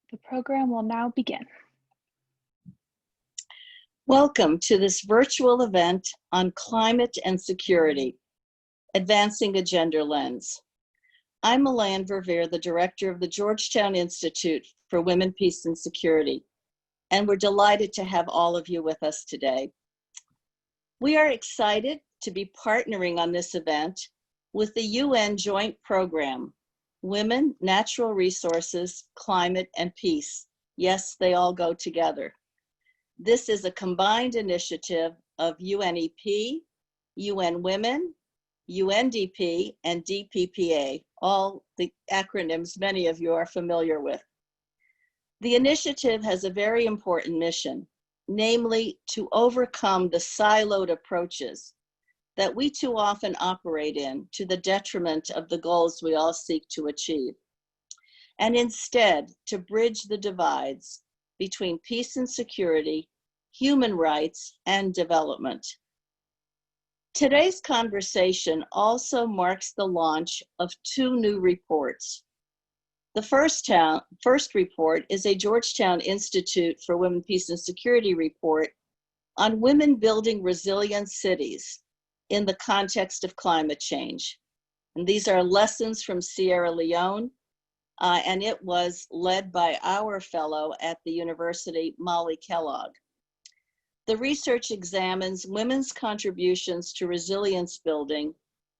The program will now begin. Welcome to this virtual event on climate and security, advancing a gender lens. I'm Milan Verveer, the director of the Georgetown Institute for Women, Peace, and Security, and we're delighted to have all of you with us today. We are excited to be partnering on this event with the UN Joint Program, Women, Natural Resources, Climate, and Peace. Yes, they all go together. This is a combined initiative of UNEP, UN Women, UNDP, and DPPA, all the acronyms many of you are familiar with. The initiative has a very important mission, namely to overcome the siloed approaches that we too often operate in to the detriment of the goals we all seek to achieve, and instead to bridge the divides between peace and security, human rights, and development. Today's conversation also marks the launch of two new reports. The first report is a Georgetown Institute for Women, Peace, and Security report on women building resilient cities in the context of climate change. And these are lessons from Sierra Leone, and it was led by our fellow at the university, Molly Kellogg. The research examines women's contributions to resilience building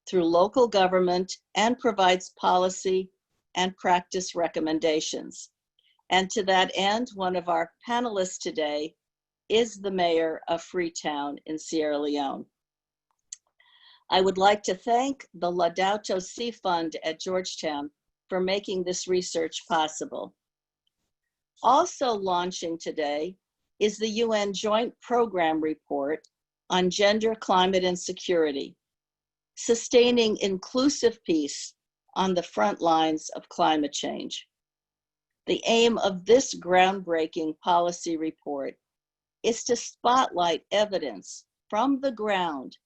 through local government and provides policy and practice recommendations. And to that end, one of our panelists today is the mayor of Freetown in Sierra Leone. I would like to thank the Laudato Si Fund at Georgetown for making this research possible. Also launching today is the UN Joint Program Report on Gender, Climate, and Security, Sustaining Inclusive Peace on the Front Lines of Climate Change. The aim of this groundbreaking policy report is to spotlight evidence from the ground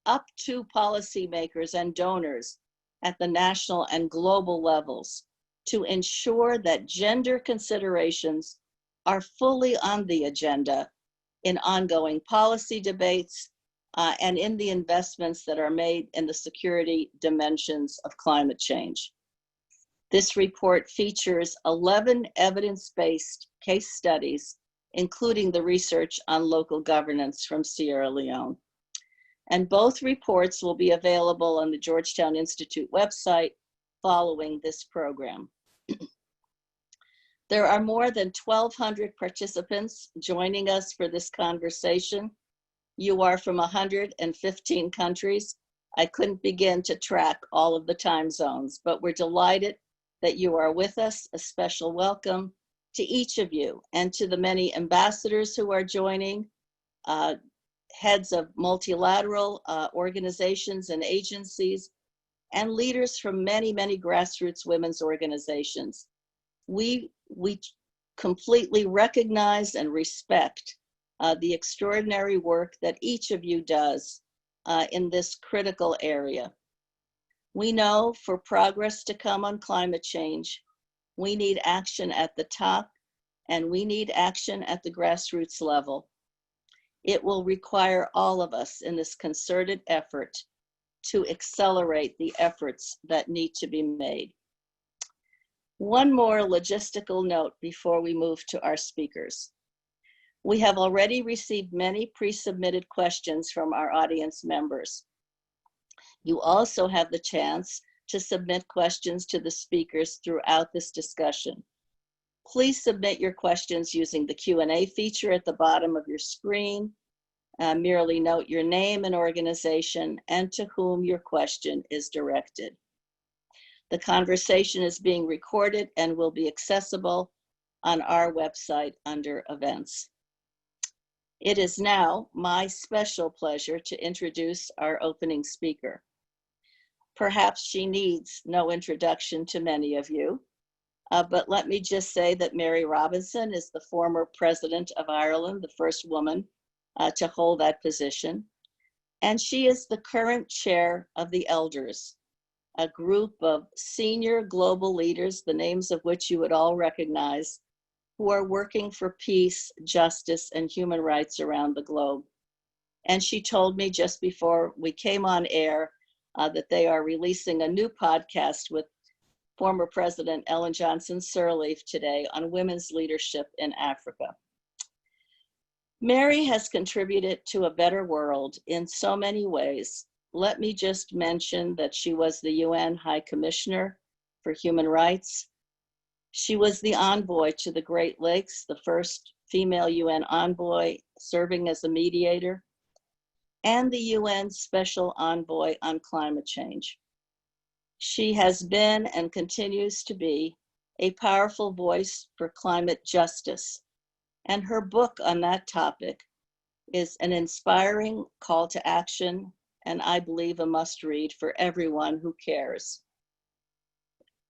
up to policymakers and donors at the national and global levels to ensure that gender considerations are fully on the agenda in ongoing policy debates and in the investments that are made in the security dimensions of climate change. This report features 11 evidence-based case studies, including the research on local governance from Sierra Leone. And both reports will be available on the Georgetown Institute website following this program. There are more than 1,200 participants joining us for this conversation. You are from 115 countries. I couldn't begin to track all of the time zones, but we're delighted that you are with us. A special welcome to each of you and to the many ambassadors who are joining, heads of multilateral organizations and agencies, and leaders from many, many grassroots women's organizations. We completely recognize and respect the extraordinary work that each of you does in this critical area. We know for progress to come on climate change, we need action at the top and we need action at the grassroots level. It will require all of us in this concerted effort to accelerate the efforts that need to be made. One more logistical note before we move to our speakers. We have already received many pre-submitted questions from our audience members. You also have the chance to submit questions to the speakers throughout this discussion. Please submit your questions using the Q&A feature at the bottom of your screen. Merely note your name and organization and to whom your question is directed. The conversation is being recorded and will be accessible on our website under events. It is now my special pleasure to introduce our opening speaker. Perhaps she needs no introduction to many of you, but let me just say that Mary Robinson is the former President of Ireland, the first woman to hold that position. And she is the current chair of the Elders, a group of senior global leaders, the names of which you would all recognize, who are working for peace, justice, and human rights around the globe. And she told me just before we came on air that they are releasing a new podcast with former President Ellen Johnson Sirleaf today on women's leadership in Africa. Mary has contributed to a better world in so many ways. Let me just mention that she was the UN High Commissioner for Human Rights. She was the envoy to the Great Lakes, the first female UN envoy serving as a mediator, and the UN Special Envoy on Climate Change. She has been and continues to be a powerful voice for climate justice, and her book on that topic is an inspiring call to action, and I believe a must-read for everyone who cares.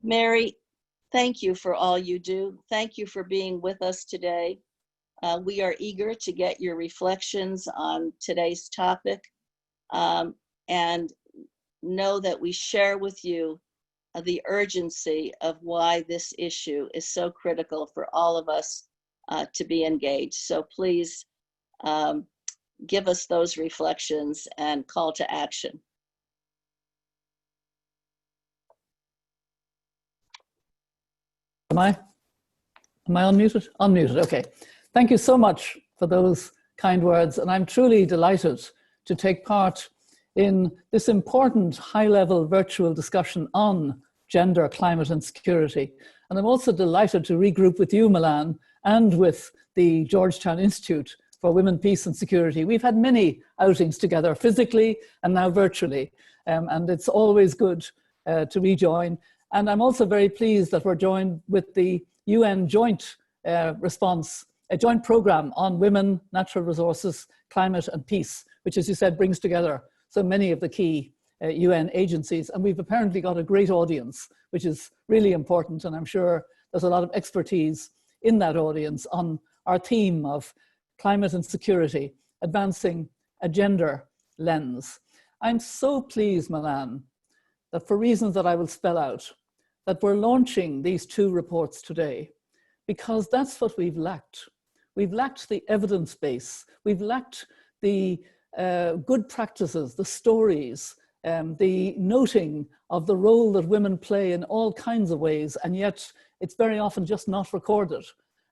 Mary, thank you for all you do. Thank you for being with us today. We are eager to get your reflections on today's topic, and know that we share with you the urgency of why this issue is so critical for all of us to be engaged. So please give us those reflections and call to action. Am I unmuted? Unmuted, okay. Thank you so much for those kind words, and I'm truly delighted to take part in this important high-level virtual discussion on gender, climate, and security. And I'm also delighted to regroup with you, Milan, and with the Georgetown Institute for Women, Peace and Security. We've had many outings together, physically and now virtually, and it's always good to rejoin. And I'm also very pleased that we're joined with the UN joint response, a joint program on women, natural resources, climate and peace, which, as you said, brings together so many of the key UN agencies. And we've apparently got a great audience, which is really important. And I'm sure there's a lot of expertise in that audience on our theme of climate and security, advancing a gender lens. I'm so pleased, Milan, that for reasons that I will spell out, that we're launching these two reports today, because that's what we've lacked. We've lacked the evidence base. We've lacked the good practices, the stories, the noting of the role that women play in all kinds of ways, and yet it's very often just not recorded.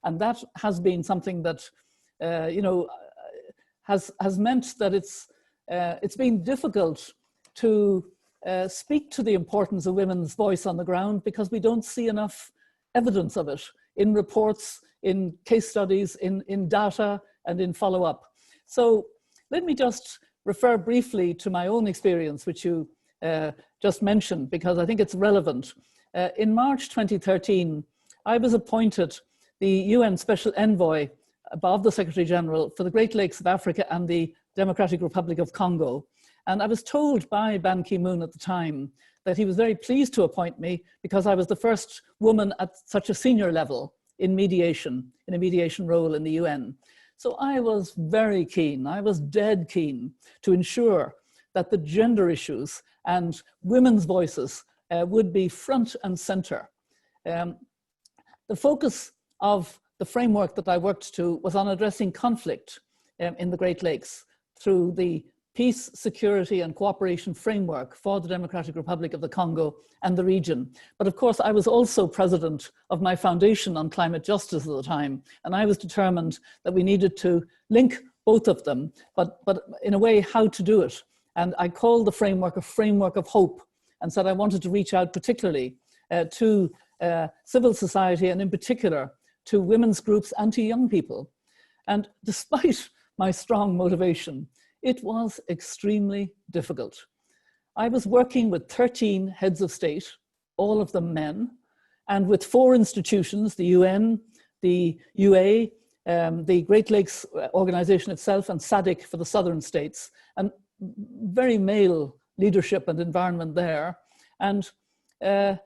And that has been something that, you know, has meant that it's been difficult to speak to the importance of women's voice on the ground, because we don't see enough evidence of it in reports, in case studies, in data, and in follow-up. So let me just refer briefly to my own experience, which you just mentioned, because I think it's relevant. In March 2013, I was appointed the UN Special Envoy above the Secretary General for the Great Lakes of Africa and the Democratic Republic of Congo. And I was told by Ban Ki-moon at the time that he was very pleased to appoint me because I was the first woman at such a senior level in mediation, in a mediation role in the UN. So I was very keen, I was dead keen to ensure that the gender issues and women's voices would be front and center. The focus of the framework that I worked to was on addressing conflict in the Great Lakes through the Peace, Security and Cooperation Framework for the Democratic Republic of the Congo and the region. But of course, I was also president of my foundation on climate justice at the time, and I was determined that we needed to link both of them, but in a way, how to do it. And I called the framework a framework of hope, and said I wanted to reach out particularly to civil society, and in particular to women's groups and to young people. And despite my strong motivation, it was extremely difficult. I was working with 13 heads of state, all of them men, and with 4 institutions, the UN, the UA, the Great Lakes Organization itself, and SADC for the southern states, and very male leadership and environment there. And I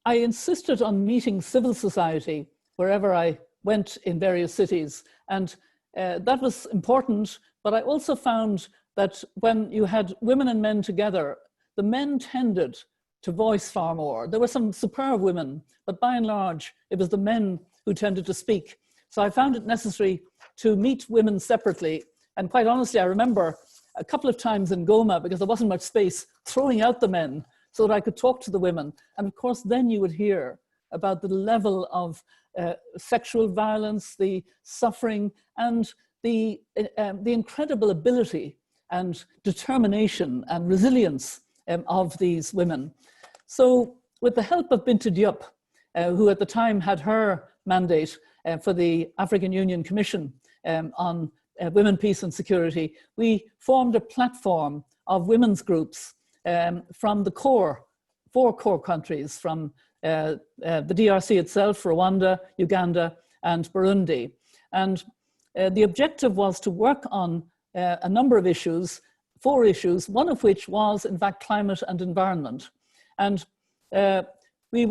insisted on meeting civil society wherever I went in various cities. And that was important, but I also found that when you had women and men together, the men tended to voice far more. There were some superb women, but by and large, it was the men who tended to speak. So I found it necessary to meet women separately. And quite honestly, I remember a couple of times in Goma, because there wasn't much space, throwing out the men so that I could talk to the women. And of course, then you would hear about the level of sexual violence, the suffering, and the incredible ability and determination and resilience of these women. So with the help of Binta Diop, who at the time had her mandate for the African Union Commission on Women, Peace and Security, we formed a platform of women's groups from the four core countries, from the DRC itself, Rwanda, Uganda, and Burundi. And the objective was to work on a number of issues, 4 issues, one of which was, in fact, climate and environment. And we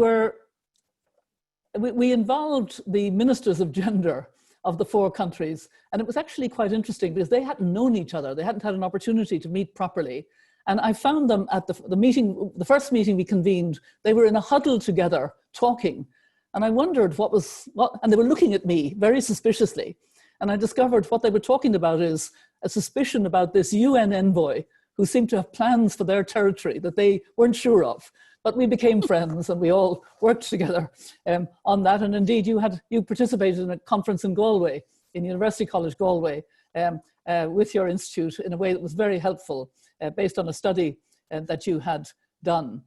involved the ministers of gender of the 4 countries. And it was actually quite interesting because they hadn't known each other. They hadn't had an opportunity to meet properly. And I found them at the meeting, the first meeting we convened, they were in a huddle together talking. And I wondered and they were looking at me very suspiciously. And I discovered what they were talking about is a suspicion about this UN envoy who seemed to have plans for their territory that they weren't sure of. But we became friends and we all worked together on that. And indeed, you participated in a conference in Galway, in University College Galway, with your institute in a way that was very helpful, based on a study that you had done.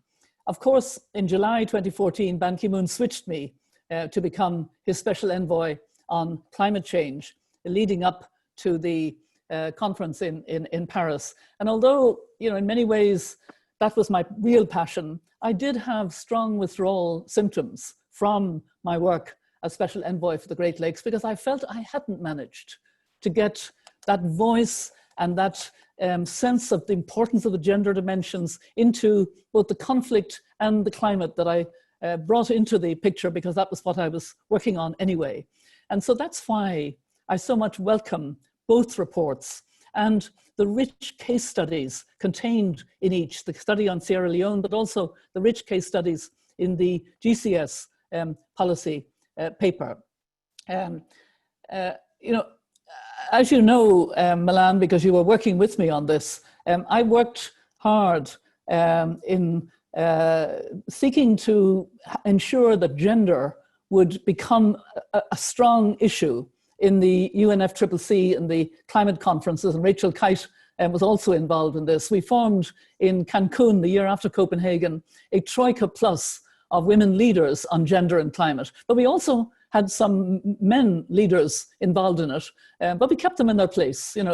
Of course, in July 2014, Ban Ki-moon switched me to become his special envoy on climate change, leading up to the conference in Paris. And although, in many ways, that was my real passion, I did have strong withdrawal symptoms from my work as special envoy for the Great Lakes, because I felt I hadn't managed to get that voice and that sense of the importance of the gender dimensions into both the conflict and the climate that I brought into the picture, because that was what I was working on anyway. And so that's why I so much welcome both reports and the rich case studies contained in each, the study on Sierra Leone, but also the rich case studies in the GCS policy paper. As you know, Milan, because you were working with me on this, I worked hard in seeking to ensure that gender would become a strong issue in the UNFCCC and the climate conferences, and Rachel Kite was also involved in this. We formed in Cancun, the year after Copenhagen, a Troika Plus of women leaders on gender and climate. But we also had some men leaders involved in it, but we kept them in their place. It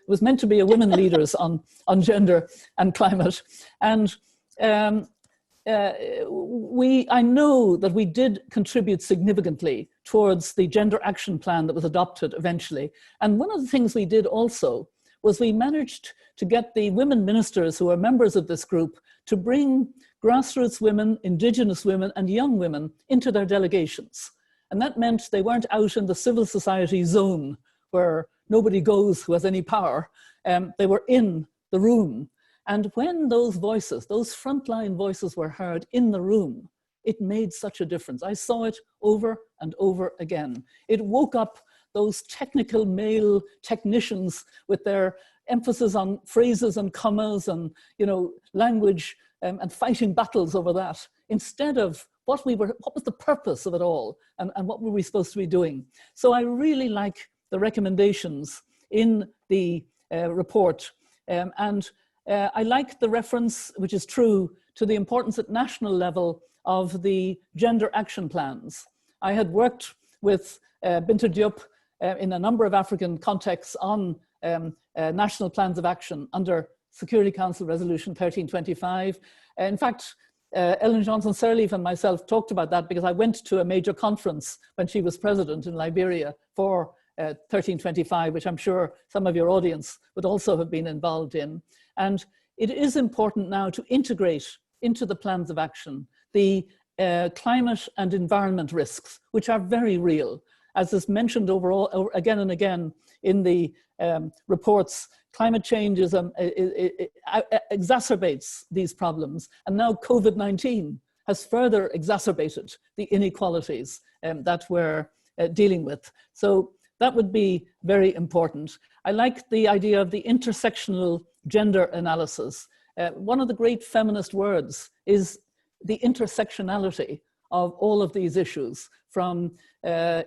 was meant to be a women leaders on gender and climate. And I know that we did contribute significantly towards the gender action plan that was adopted eventually. And one of the things we did also was we managed to get the women ministers who are members of this group to bring grassroots women, indigenous women, and young women into their delegations. And that meant they weren't out in the civil society zone where nobody goes who has any power. They were in the room. And when those voices, those frontline voices were heard in the room, it made such a difference. I saw it over and over again. It woke up those technical male technicians with their emphasis on phrases and commas and language and fighting battles over that, instead of what was the purpose of it all and what were we supposed to be doing. So I really like the recommendations in the report. I like the reference, which is true, to the importance at national level of the gender action plans. I had worked with Binta Diop in a number of African contexts on national plans of action under Security Council Resolution 1325. In fact, Ellen Johnson Sirleaf and myself talked about that because I went to a major conference when she was president in Liberia for 1325, which I'm sure some of your audience would also have been involved in. And it is important now to integrate into the plans of action the climate and environment risks, which are very real. As is mentioned overall, again and again in the reports, climate change exacerbates these problems. And now COVID-19 has further exacerbated the inequalities that we're dealing with. So that would be very important. I like the idea of the intersectional gender analysis. One of the great feminist words is the intersectionality of all of these issues, from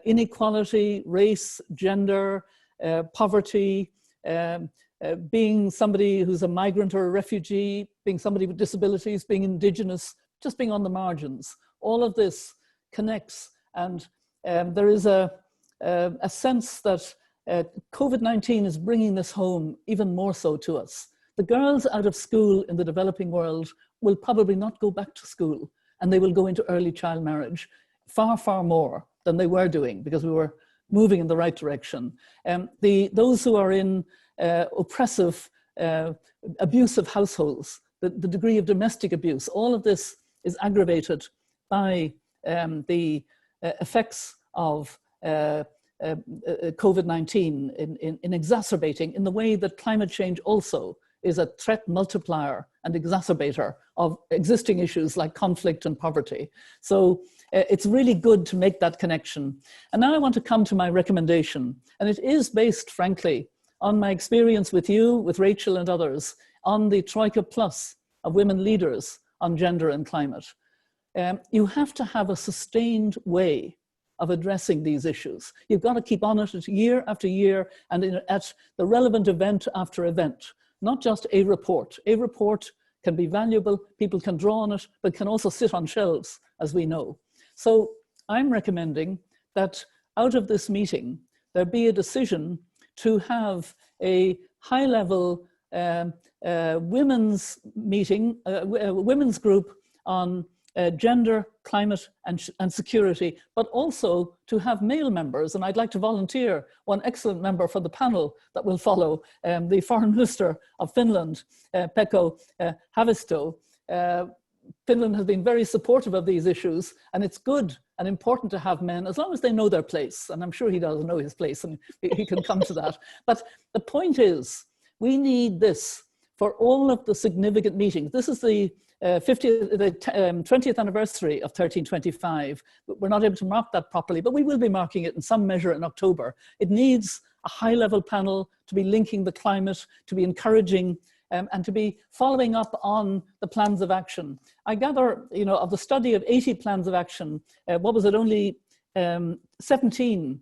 inequality, race, gender, poverty, being somebody who's a migrant or a refugee, being somebody with disabilities, being indigenous, just being on the margins. All of this connects, and there is a sense that COVID-19 is bringing this home even more so to us. The girls out of school in the developing world will probably not go back to school, and they will go into early child marriage far, far more than they were doing, because we were moving in the right direction. Those who are in oppressive, abusive households, the degree of domestic abuse, all of this is aggravated by the effects of COVID-19 in exacerbating, in the way that climate change also is a threat multiplier and exacerbator of existing issues like conflict and poverty. So it's really good to make that connection. And now I want to come to my recommendation. And it is based, frankly, on my experience with you, with Rachel and others, on the Troika Plus of women leaders on gender and climate. You have to have a sustained way of addressing these issues. You've got to keep on it year after year, and at the relevant event after event, not just a report. A report can be valuable, people can draw on it, but can also sit on shelves, as we know. So I'm recommending that out of this meeting, there be a decision to have a high-level women's meeting, women's group on gender, climate, and security, but also to have male members. And I'd like to volunteer one excellent member for the panel that will follow, the Foreign Minister of Finland, Pekka Haavisto. Finland has been very supportive of these issues, and it's good and important to have men, as long as they know their place. And I'm sure he does know his place, and he can come to that. But the point is, we need this for all of the significant meetings. This is the 20th anniversary of 1325. We're not able to mark that properly, but we will be marking it in some measure in October. It needs a high-level panel to be linking the climate, to be encouraging, and to be following up on the plans of action. I gather, you know, of the study of 80 plans of action, what was it, only 17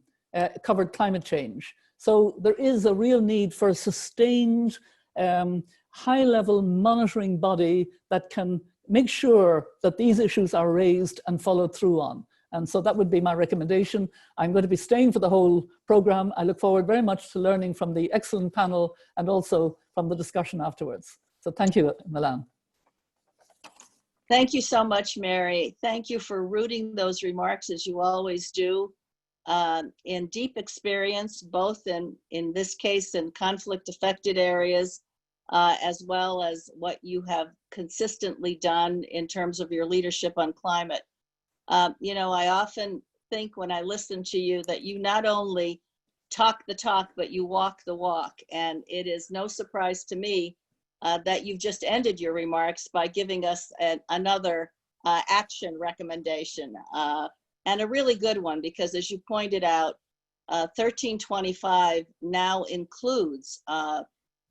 covered climate change. So there is a real need for a sustained, high-level monitoring body that can make sure that these issues are raised and followed through on. And so that would be my recommendation. I'm going to be staying for the whole program. I look forward very much to learning from the excellent panel and also from the discussion afterwards. So thank you, Milan. Thank you so much, Mary. Thank you for rooting those remarks, as you always do, in deep experience, both in this case in conflict-affected areas, as well as what you have consistently done in terms of your leadership on climate. You know, I often think when I listen to you that you not only talk the talk, but you walk the walk. And it is no surprise to me that you've just ended your remarks by giving us another action recommendation, and a really good one, because as you pointed out, 1325 now includes,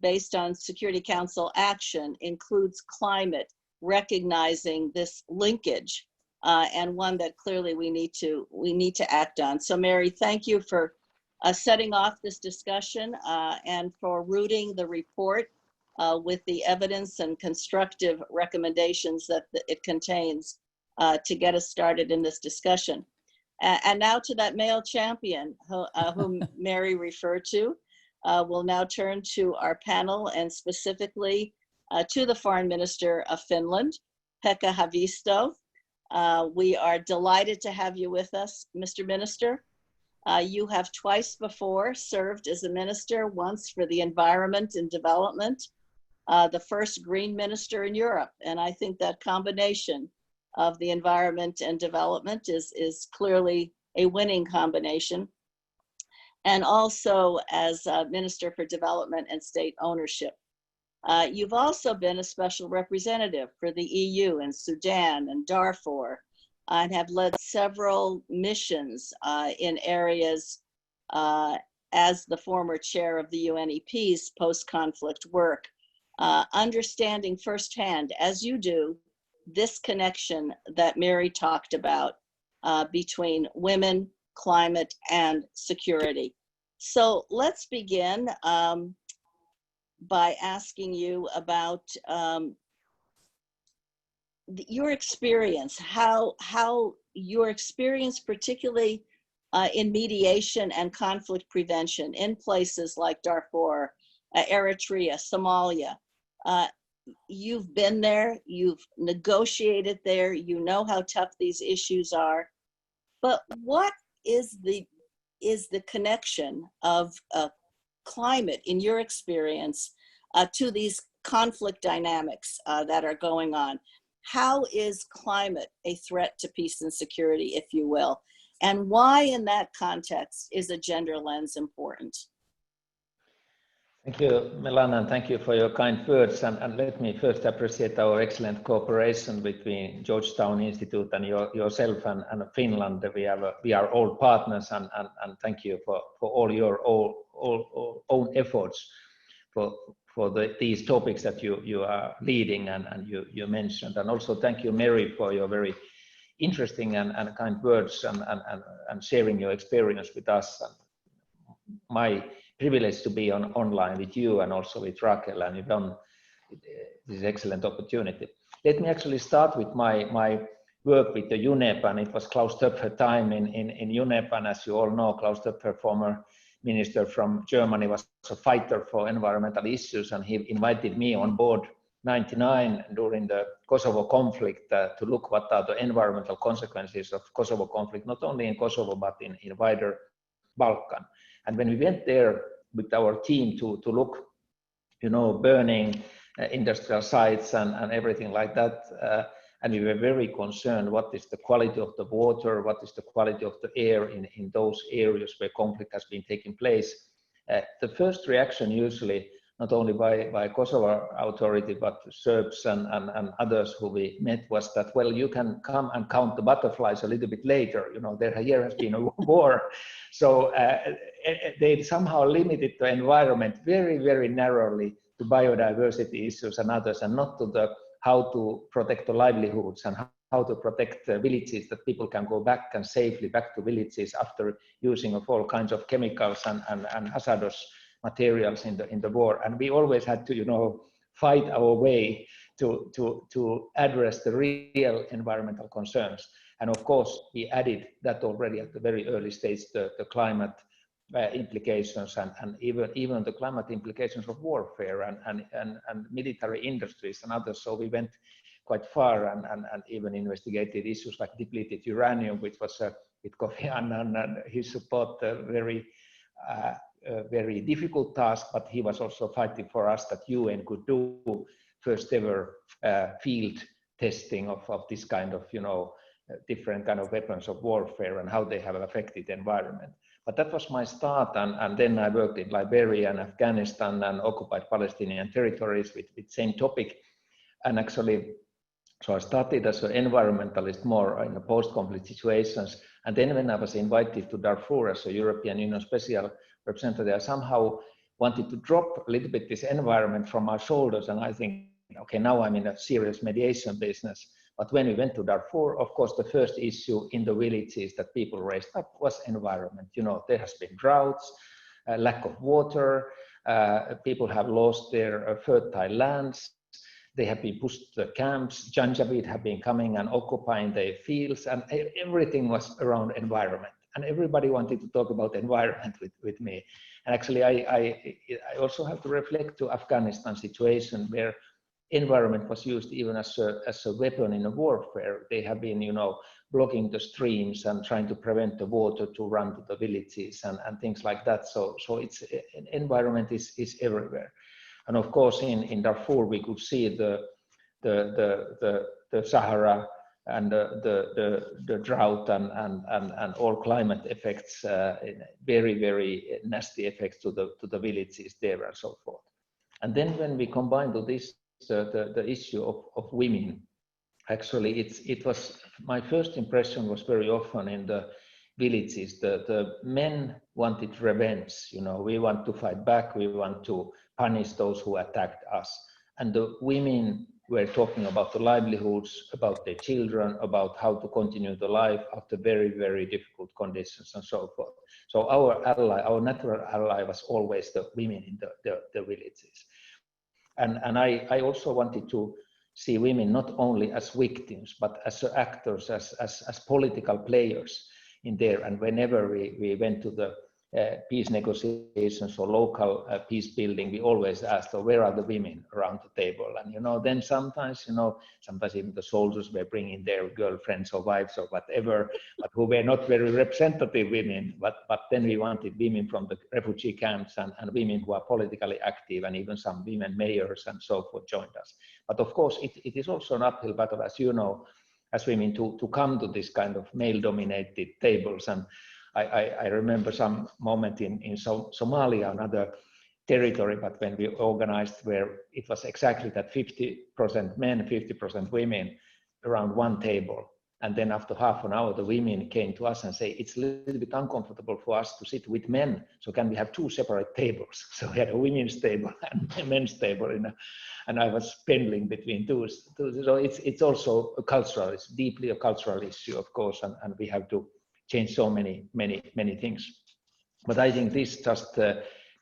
based on Security Council action, includes climate, recognizing this linkage, and one that clearly we need to act on. So Mary, thank you for setting off this discussion and for rooting the report with the evidence and constructive recommendations that it contains to get us started in this discussion. And now to that male champion whom Mary referred to. We'll now turn to our panel, and specifically to the Foreign Minister of Finland, Pekka Haavisto. We are delighted to have you with us, Mr. Minister. You have twice before served as a minister, once for the environment and development, the first green minister in Europe. And I think that combination of the environment and development is clearly a winning combination. And also as Minister for Development and State Ownership. You've also been a special representative for the EU in Sudan and Darfur, and have led several missions in areas as the former chair of the UNEP's post-conflict work, understanding firsthand, as you do, this connection that Mary talked about between women, climate, and security. So let's begin by asking you about your experience, how your experience, particularly in mediation and conflict prevention in places like Darfur, Eritrea, Somalia. You've been there, you've negotiated there, you know how tough these issues are. But what is the connection of climate, in your experience, to these conflict dynamics that are going on? How is climate a threat to peace and security, if you will? And why, in that context, is a gender lens important? Thank you, Melana, and thank you for your kind words. And let me first appreciate our excellent cooperation between Georgetown Institute and yourself and Finland. We are all partners, and thank you for all your own efforts for these topics that you are leading and you mentioned. And also thank you, Mary, for your very interesting and kind words and sharing your experience with us. And my privilege to be online with you and also with Raquel and Yvonne. This excellent opportunity. Let me actually start with my work with the UNEP, and it was Klaus Töpfer time in UNEP. And as you all know, Klaus Töpfer, former minister from Germany, was a fighter for environmental issues, and he invited me on board 1999 during the Kosovo conflict to look what are the environmental consequences of Kosovo conflict, not only in Kosovo but in wider Balkan. And when we went there with our team to look, burning industrial sites and everything like that, and we were very concerned what is the quality of the water, what is the quality of the air in those areas where conflict has been taking place. The first reaction usually, not only by Kosovo authority, but Serbs and others who we met, was that, well, you can come and count the butterflies a little bit later. Here has been a war. So they somehow limited the environment very, very narrowly to biodiversity issues and others, and not to how to protect the livelihoods and how to protect villages, that people can go back and safely back to villages after using of all kinds of chemicals and hazardous materials in the war. And we always had to fight our way to address the real environmental concerns. And of course we added that already at the very early stage, the climate implications and even the climate implications of warfare and military industries and others. So we went quite far and even investigated issues like depleted uranium, which was with Kofi Annan and his support very difficult task, but he was also fighting for us that UN could do first ever field testing of this kind of different kind of weapons of warfare and how they have affected the environment. But that was my start, and then I worked in Liberia and Afghanistan and occupied Palestinian territories with same topic. And actually, so I started as an environmentalist more in post-conflict situations. And then when I was invited to Darfur as a European Union Special Representative, I somehow wanted to drop a little bit this environment from my shoulders. And I think, okay, now I'm in a serious mediation business. But when we went to Darfur, of course, the first issue in the villages that people raised up was environment. There has been droughts, lack of water, people have lost their fertile lands, they have been pushed to the camps, Janjaweed have been coming and occupying their fields, and everything was around environment. And everybody wanted to talk about environment with me. And actually, I also have to reflect to Afghanistan situation where environment was used even as a weapon in a warfare. They have been, blocking the streams and trying to prevent the water to run to the villages and things like that. So it's environment is everywhere. And of course, in Darfur, we could see the Sahara and the drought and all climate effects, very, very nasty effects to the villages there and so forth. And then when we combine to this the issue of women, actually it was, my first impression was very often in the villages, the men wanted revenge, you know, we want to fight back, we want to punish those who attacked us. And the women were talking about the livelihoods, about their children, about how to continue the life after very, very difficult conditions and so forth. So our ally, our natural ally was always the women in the villages. And I also wanted to see women not only as victims, but as actors, as political players in there. And whenever we went to the peace negotiations or local peace building, we always asked, oh, where are the women around the table? And, you know, then sometimes, you know, sometimes even the soldiers were bringing their girlfriends or wives or whatever, but who were not very representative women. But then we wanted women from the refugee camps and women who are politically active, and even some women mayors and so forth joined us. But of course, it is also an uphill battle, as you know, as women to come to this kind of male-dominated tables. And I remember some moment in Somalia, another territory, but when we organized where it was exactly that 50% men, 50% women around one table. And then after half an hour, the women came to us and say, it's a little bit uncomfortable for us to sit with men. So can we have two separate tables? So we had a women's table and a men's table, and I was pendling between two. So it's also a cultural, it's deeply a cultural issue, of course, and we have to change so many things. But I think this just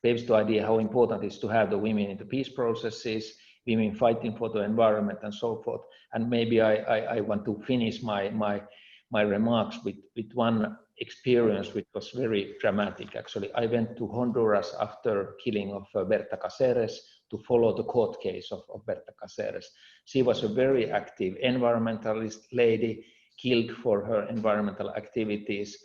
paves the idea how important it is to have the women in the peace processes, women fighting for the environment and so forth. And maybe I want to finish my remarks with one experience which was very dramatic. Actually, I went to Honduras after killing of Berta Cáceres to follow the court case of Berta Cáceres. She was a very active environmentalist lady, killed for her environmental activities,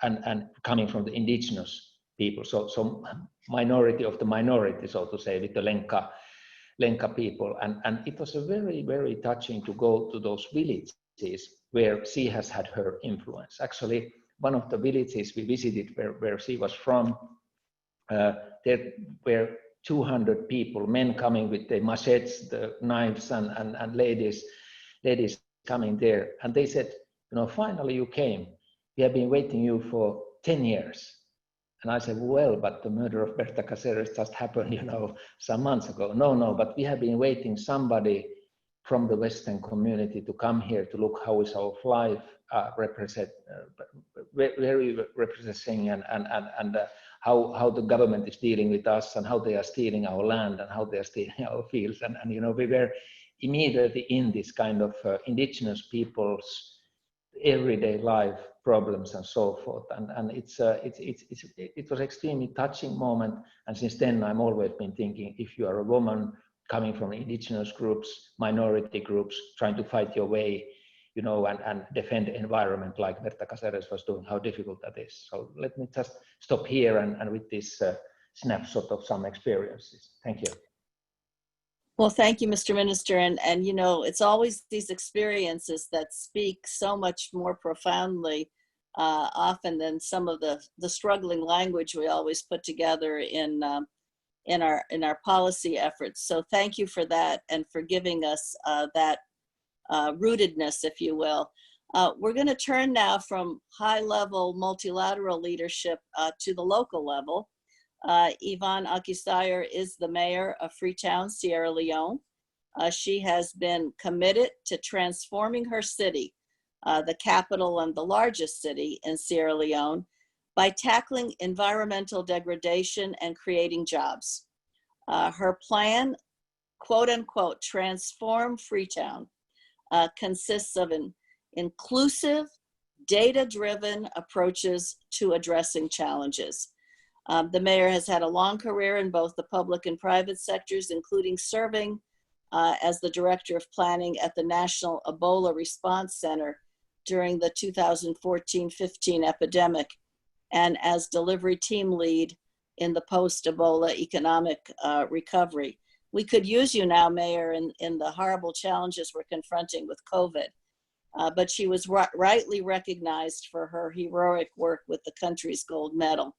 and coming from the indigenous people. So minority of the minority, so to say, with the Lenca people. And it was a very, very touching to go to those villages where she has had her influence. Actually, one of the villages we visited where she was from, there were 200 people, men coming with the machetes, the knives, and ladies coming there. And they said, you know, finally you came. We have been waiting you for 10 years. And I said, well, but the murder of Berta Cáceres just happened, you know, some months ago. No, but we have been waiting somebody from the Western community to come here to look how is our life very representing and how the government is dealing with us and how they are stealing our land and how they are stealing our fields. And you know, we were immediately in this kind of indigenous people's everyday life problems and so forth, and it was extremely touching moment. And since then I've always been thinking, if you are a woman coming from indigenous groups, minority groups, trying to fight your way, you know, and defend the environment like Berta Cáceres was doing, how difficult that is. So let me just stop here and with this snapshot of some experiences. Thank you. Well, thank you, Mr. Minister. And you know, it's always these experiences that speak so much more profoundly often than some of the struggling language we always put together in our policy efforts. So thank you for that and for giving us that rootedness, if you will. We're going to turn now from high-level multilateral leadership to the local level. Yvonne Aki-Sawyerr is the mayor of Freetown, Sierra Leone. She has been committed to transforming her city, the capital and the largest city in Sierra Leone, by tackling environmental degradation and creating jobs. Her plan, quote unquote, transform Freetown, consists of an inclusive, data-driven approaches to addressing challenges. The mayor has had a long career in both the public and private sectors, including serving as the director of planning at the National Ebola Response Center during the 2014-15 epidemic, and as delivery team lead in the post-Ebola economic recovery. We could use you now, Mayor, in the horrible challenges we're confronting with COVID, but she was rightly recognized for her heroic work with the country's gold medal.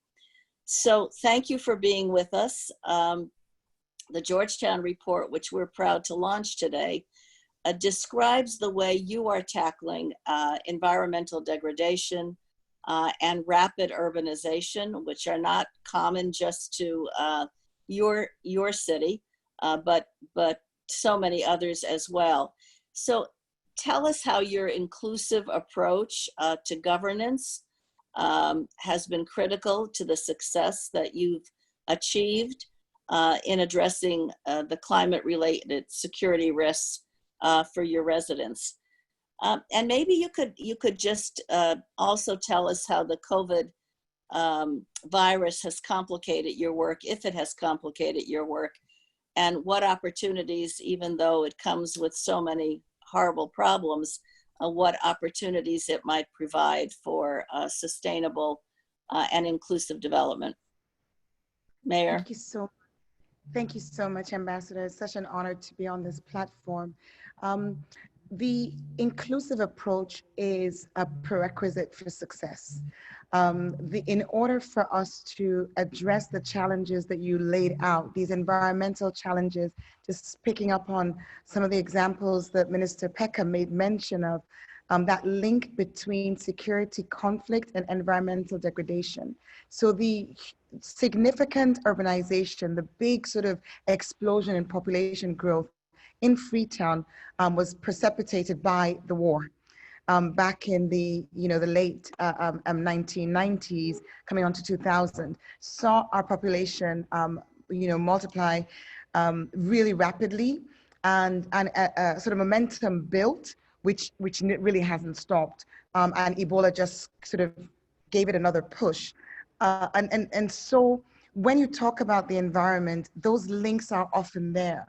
So thank you for being with us. The Georgetown report, which we're proud to launch today, describes the way you are tackling environmental degradation and rapid urbanization, which are not common just to your city, but so many others as well. So tell us how your inclusive approach to governance has been critical to the success that you've achieved in addressing the climate-related security risks for your residents. And maybe you could just also tell us how the COVID virus has complicated your work, if it has complicated your work, and what opportunities, even though it comes with so many horrible problems, what opportunities it might provide for sustainable and inclusive development. Mayor. Thank you so much, Ambassador. It's such an honor to be on this platform. The inclusive approach is a prerequisite for success. In order for us to address the challenges that you laid out, these environmental challenges, just picking up on some of the examples that Minister Pekka made mention of, that link between security conflict and environmental degradation. So the significant urbanization, the big sort of explosion in population growth in Freetown was precipitated by the war. Back in the late 1990s, coming on to 2000, saw our population multiply really rapidly, and a sort of momentum built, which really hasn't stopped. And Ebola just sort of gave it another push. And so when you talk about the environment, those links are often there.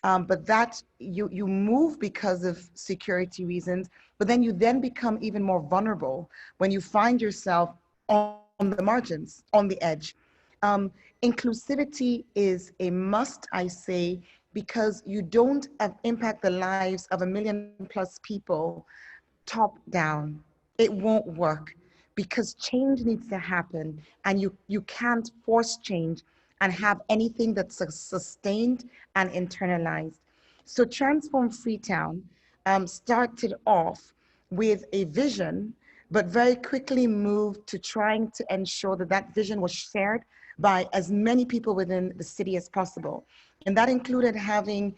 But that you move because of security reasons, but then you then become even more vulnerable when you find yourself on the margins, on the edge. Inclusivity is a must, I say, because you don't impact the lives of 1 million+ people top down. It won't work, because change needs to happen, and you can't force change and have anything that's sustained and internalized. So Transform Freetown started off with a vision, but very quickly moved to trying to ensure that that vision was shared by as many people within the city as possible. And that included having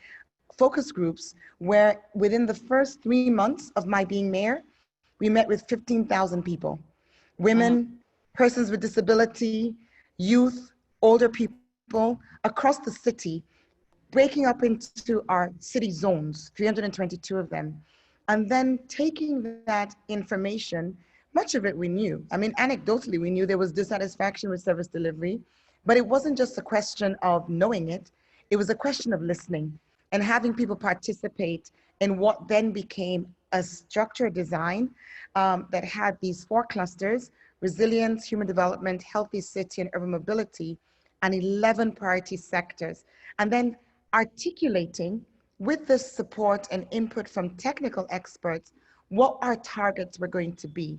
focus groups where within the first 3 months of my being mayor, we met with 15,000 people. Women, persons with disability, youth, older people across the city, breaking up into our city zones, 322 of them, and then taking that information. Much of it we knew. I mean, anecdotally, we knew there was dissatisfaction with service delivery, but it wasn't just a question of knowing it. It was a question of listening and having people participate in what then became a structure design that had these 4 clusters: resilience, human development, healthy city, and urban mobility, and 11 priority sectors. And then articulating with the support and input from technical experts what our targets were going to be.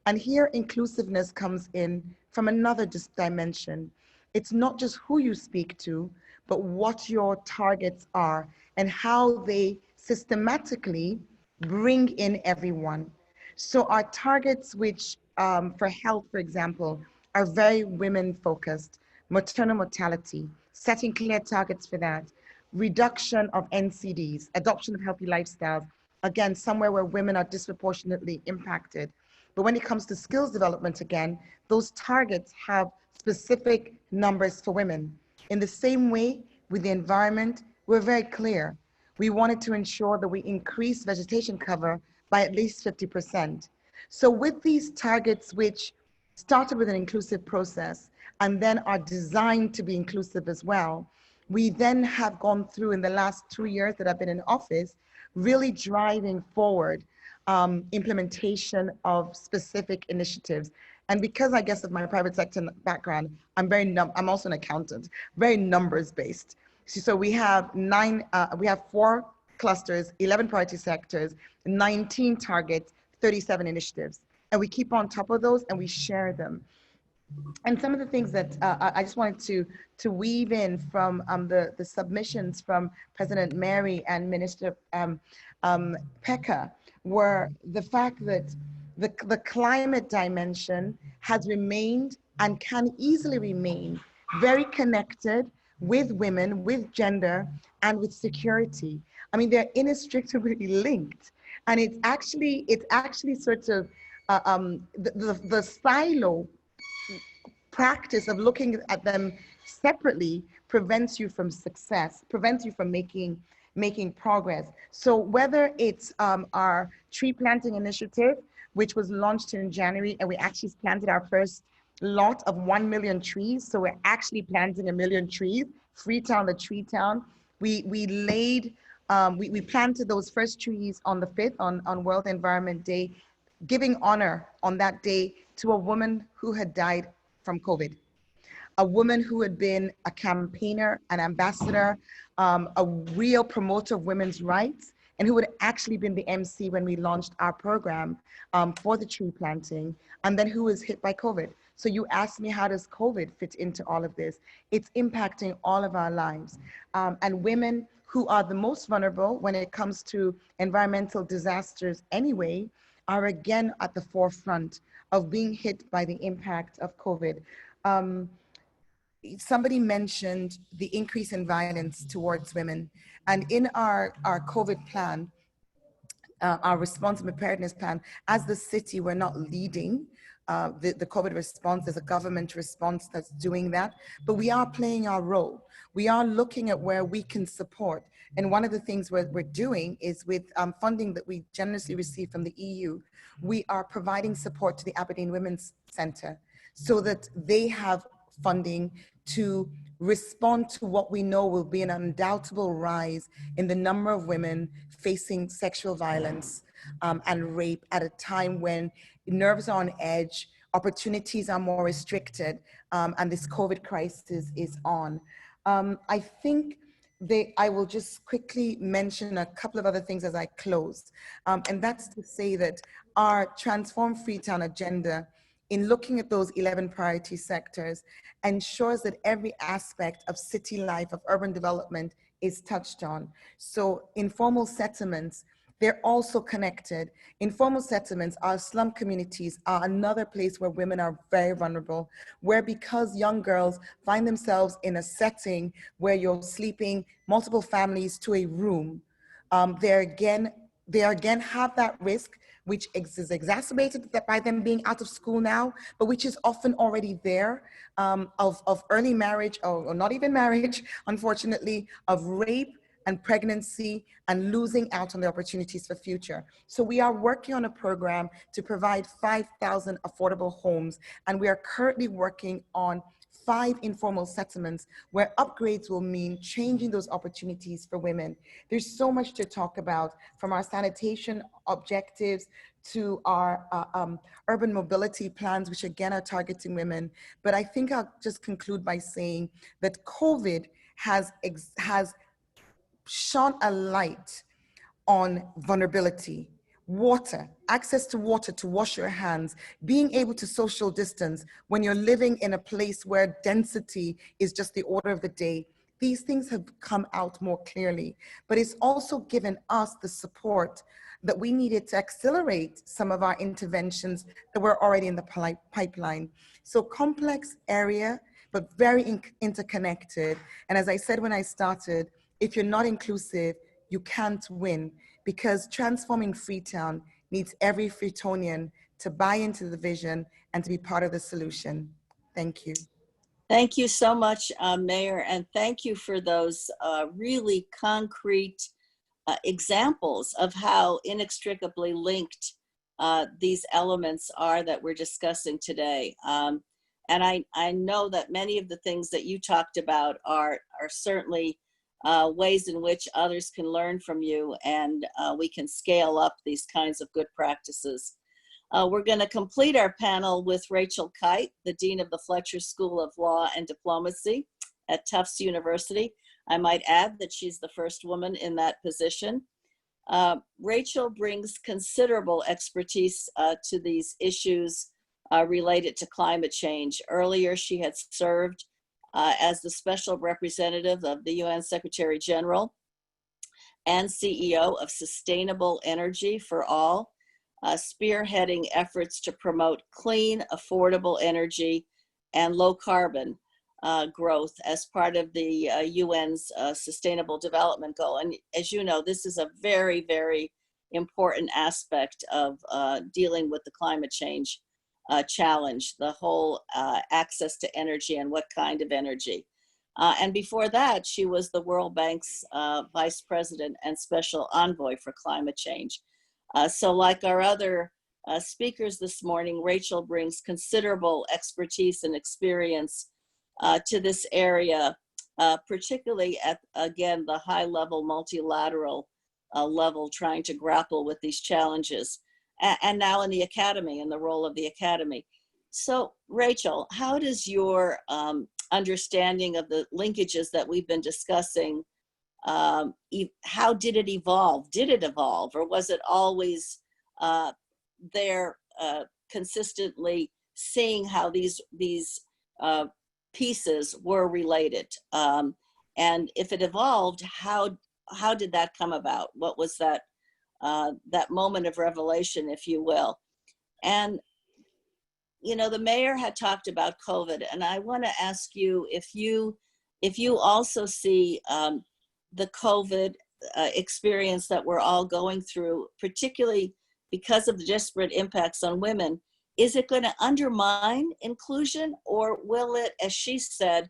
And here inclusiveness comes in from another dimension. It's not just who you speak to, but what your targets are and how they systematically bring in everyone. So our targets, which for health, for example, are very women focused: maternal mortality, setting clear targets for that, reduction of NCDs, adoption of healthy lifestyles, again, somewhere where women are disproportionately impacted. But when it comes to skills development, again, those targets have specific numbers for women. In the same way with the environment, we're very clear. We wanted to ensure that we increase vegetation cover by at least 50%. So with these targets, which started with an inclusive process and then are designed to be inclusive as well, we then have gone through in the last 2 years that I've been in office, really driving forward implementation of specific initiatives. And because I guess of my private sector background, I'm also an accountant, very numbers based. So we have 4 clusters, 11 priority sectors, 19 targets, 37 initiatives. And we keep on top of those and we share them. And some of the things that I just wanted to weave in from the submissions from President Mary and Minister Pekka were the fact that the climate dimension has remained and can easily remain very connected with women, with gender, and with security. I mean, they're inextricably linked. And it's actually sort of the silo practice of looking at them separately prevents you from success, prevents you from making progress. So whether it's our tree planting initiative, which was launched in January, and we actually planted our first lot of 1 million trees. So we're actually planting 1 million trees. Freetown, the tree town. We planted those first trees on the 5th on World Environment Day, giving honor on that day to a woman who had died from COVID, a woman who had been a campaigner, an ambassador, a real promoter of women's rights, and who had actually been the MC when we launched our program for the tree planting, and then who was hit by COVID. So you asked me, how does COVID fit into all of this? It's impacting all of our lives. And women who are the most vulnerable when it comes to environmental disasters anyway, are again at the forefront of being hit by the impact of COVID. Somebody mentioned the increase in violence towards women. And in our COVID plan, our response and preparedness plan, as the city, we're not leading the COVID response. There's a government response that's doing that, but we are playing our role. We are looking at where we can support. And one of the things we're doing is with funding that we generously receive from the EU, we are providing support to the Aberdeen Women's Centre so that they have funding to respond to what we know will be an undoubtable rise in the number of women facing sexual violence and rape at a time when nerves are on edge, opportunities are more restricted, and this COVID crisis is on. I think I will just quickly mention a couple of other things as I close. And that's to say that our Transform Freetown agenda, in looking at those 11 priority sectors, ensures that every aspect of city life, of urban development is touched on. So informal settlements, they're also connected. Informal settlements, our slum communities are another place where women are very vulnerable, where because young girls find themselves in a setting where you're sleeping multiple families to a room, they again have that risk, which is exacerbated by them being out of school now, but which is often already there, of early marriage, or not even marriage, unfortunately, of rape and pregnancy, and losing out on the opportunities for future. So we are working on a program to provide 5,000 affordable homes, and we are currently working on 5 informal settlements where upgrades will mean changing those opportunities for women. There's so much to talk about, from our sanitation objectives to our urban mobility plans, which again are targeting women. But I think I'll just conclude by saying that COVID has shone a light on vulnerability. Water, access to water to wash your hands, being able to social distance when you're living in a place where density is just the order of the day. These things have come out more clearly, but it's also given us the support that we needed to accelerate some of our interventions that were already in the pipeline. So complex area, but very interconnected. And as I said when I started, if you're not inclusive, you can't win, because transforming Freetown needs every Freetonian to buy into the vision and to be part of the solution. Thank you. Thank you so much, Mayor, and thank you for those really concrete examples of how inextricably linked these elements are that we're discussing today. And I know that many of the things that you talked about are certainly ways in which others can learn from you, and we can scale up these kinds of good practices. We're going to complete our panel with Rachel Kite, the Dean of the Fletcher School of Law and Diplomacy at Tufts University. I might add that she's the first woman in that position. Rachel brings considerable expertise to these issues related to climate change. Earlier, she had served as the special representative of the UN Secretary General and CEO of Sustainable Energy for All, spearheading efforts to promote clean, affordable energy and low carbon growth as part of the UN's Sustainable Development Goal. And as you know, this is a very, very important aspect of dealing with the climate change challenge, the whole access to energy and what kind of energy. And before that, she was the World Bank's Vice President and Special Envoy for Climate Change. So like our other speakers this morning, Rachel brings considerable expertise and experience to this area, particularly at, again, the high-level multilateral level, trying to grapple with these challenges. And now in the academy, in the role of the academy. So Rachel, how does your understanding of the linkages that we've been discussing, how did it evolve? Did it evolve, or was it always there consistently seeing how these pieces were related? And if it evolved, how did that come about? What was that moment of revelation, if you will? And you know, the mayor had talked about COVID, and I want to ask you if you also see the COVID experience that we're all going through, particularly because of the disparate impacts on women. Is it going to undermine inclusion, or will it, as she said,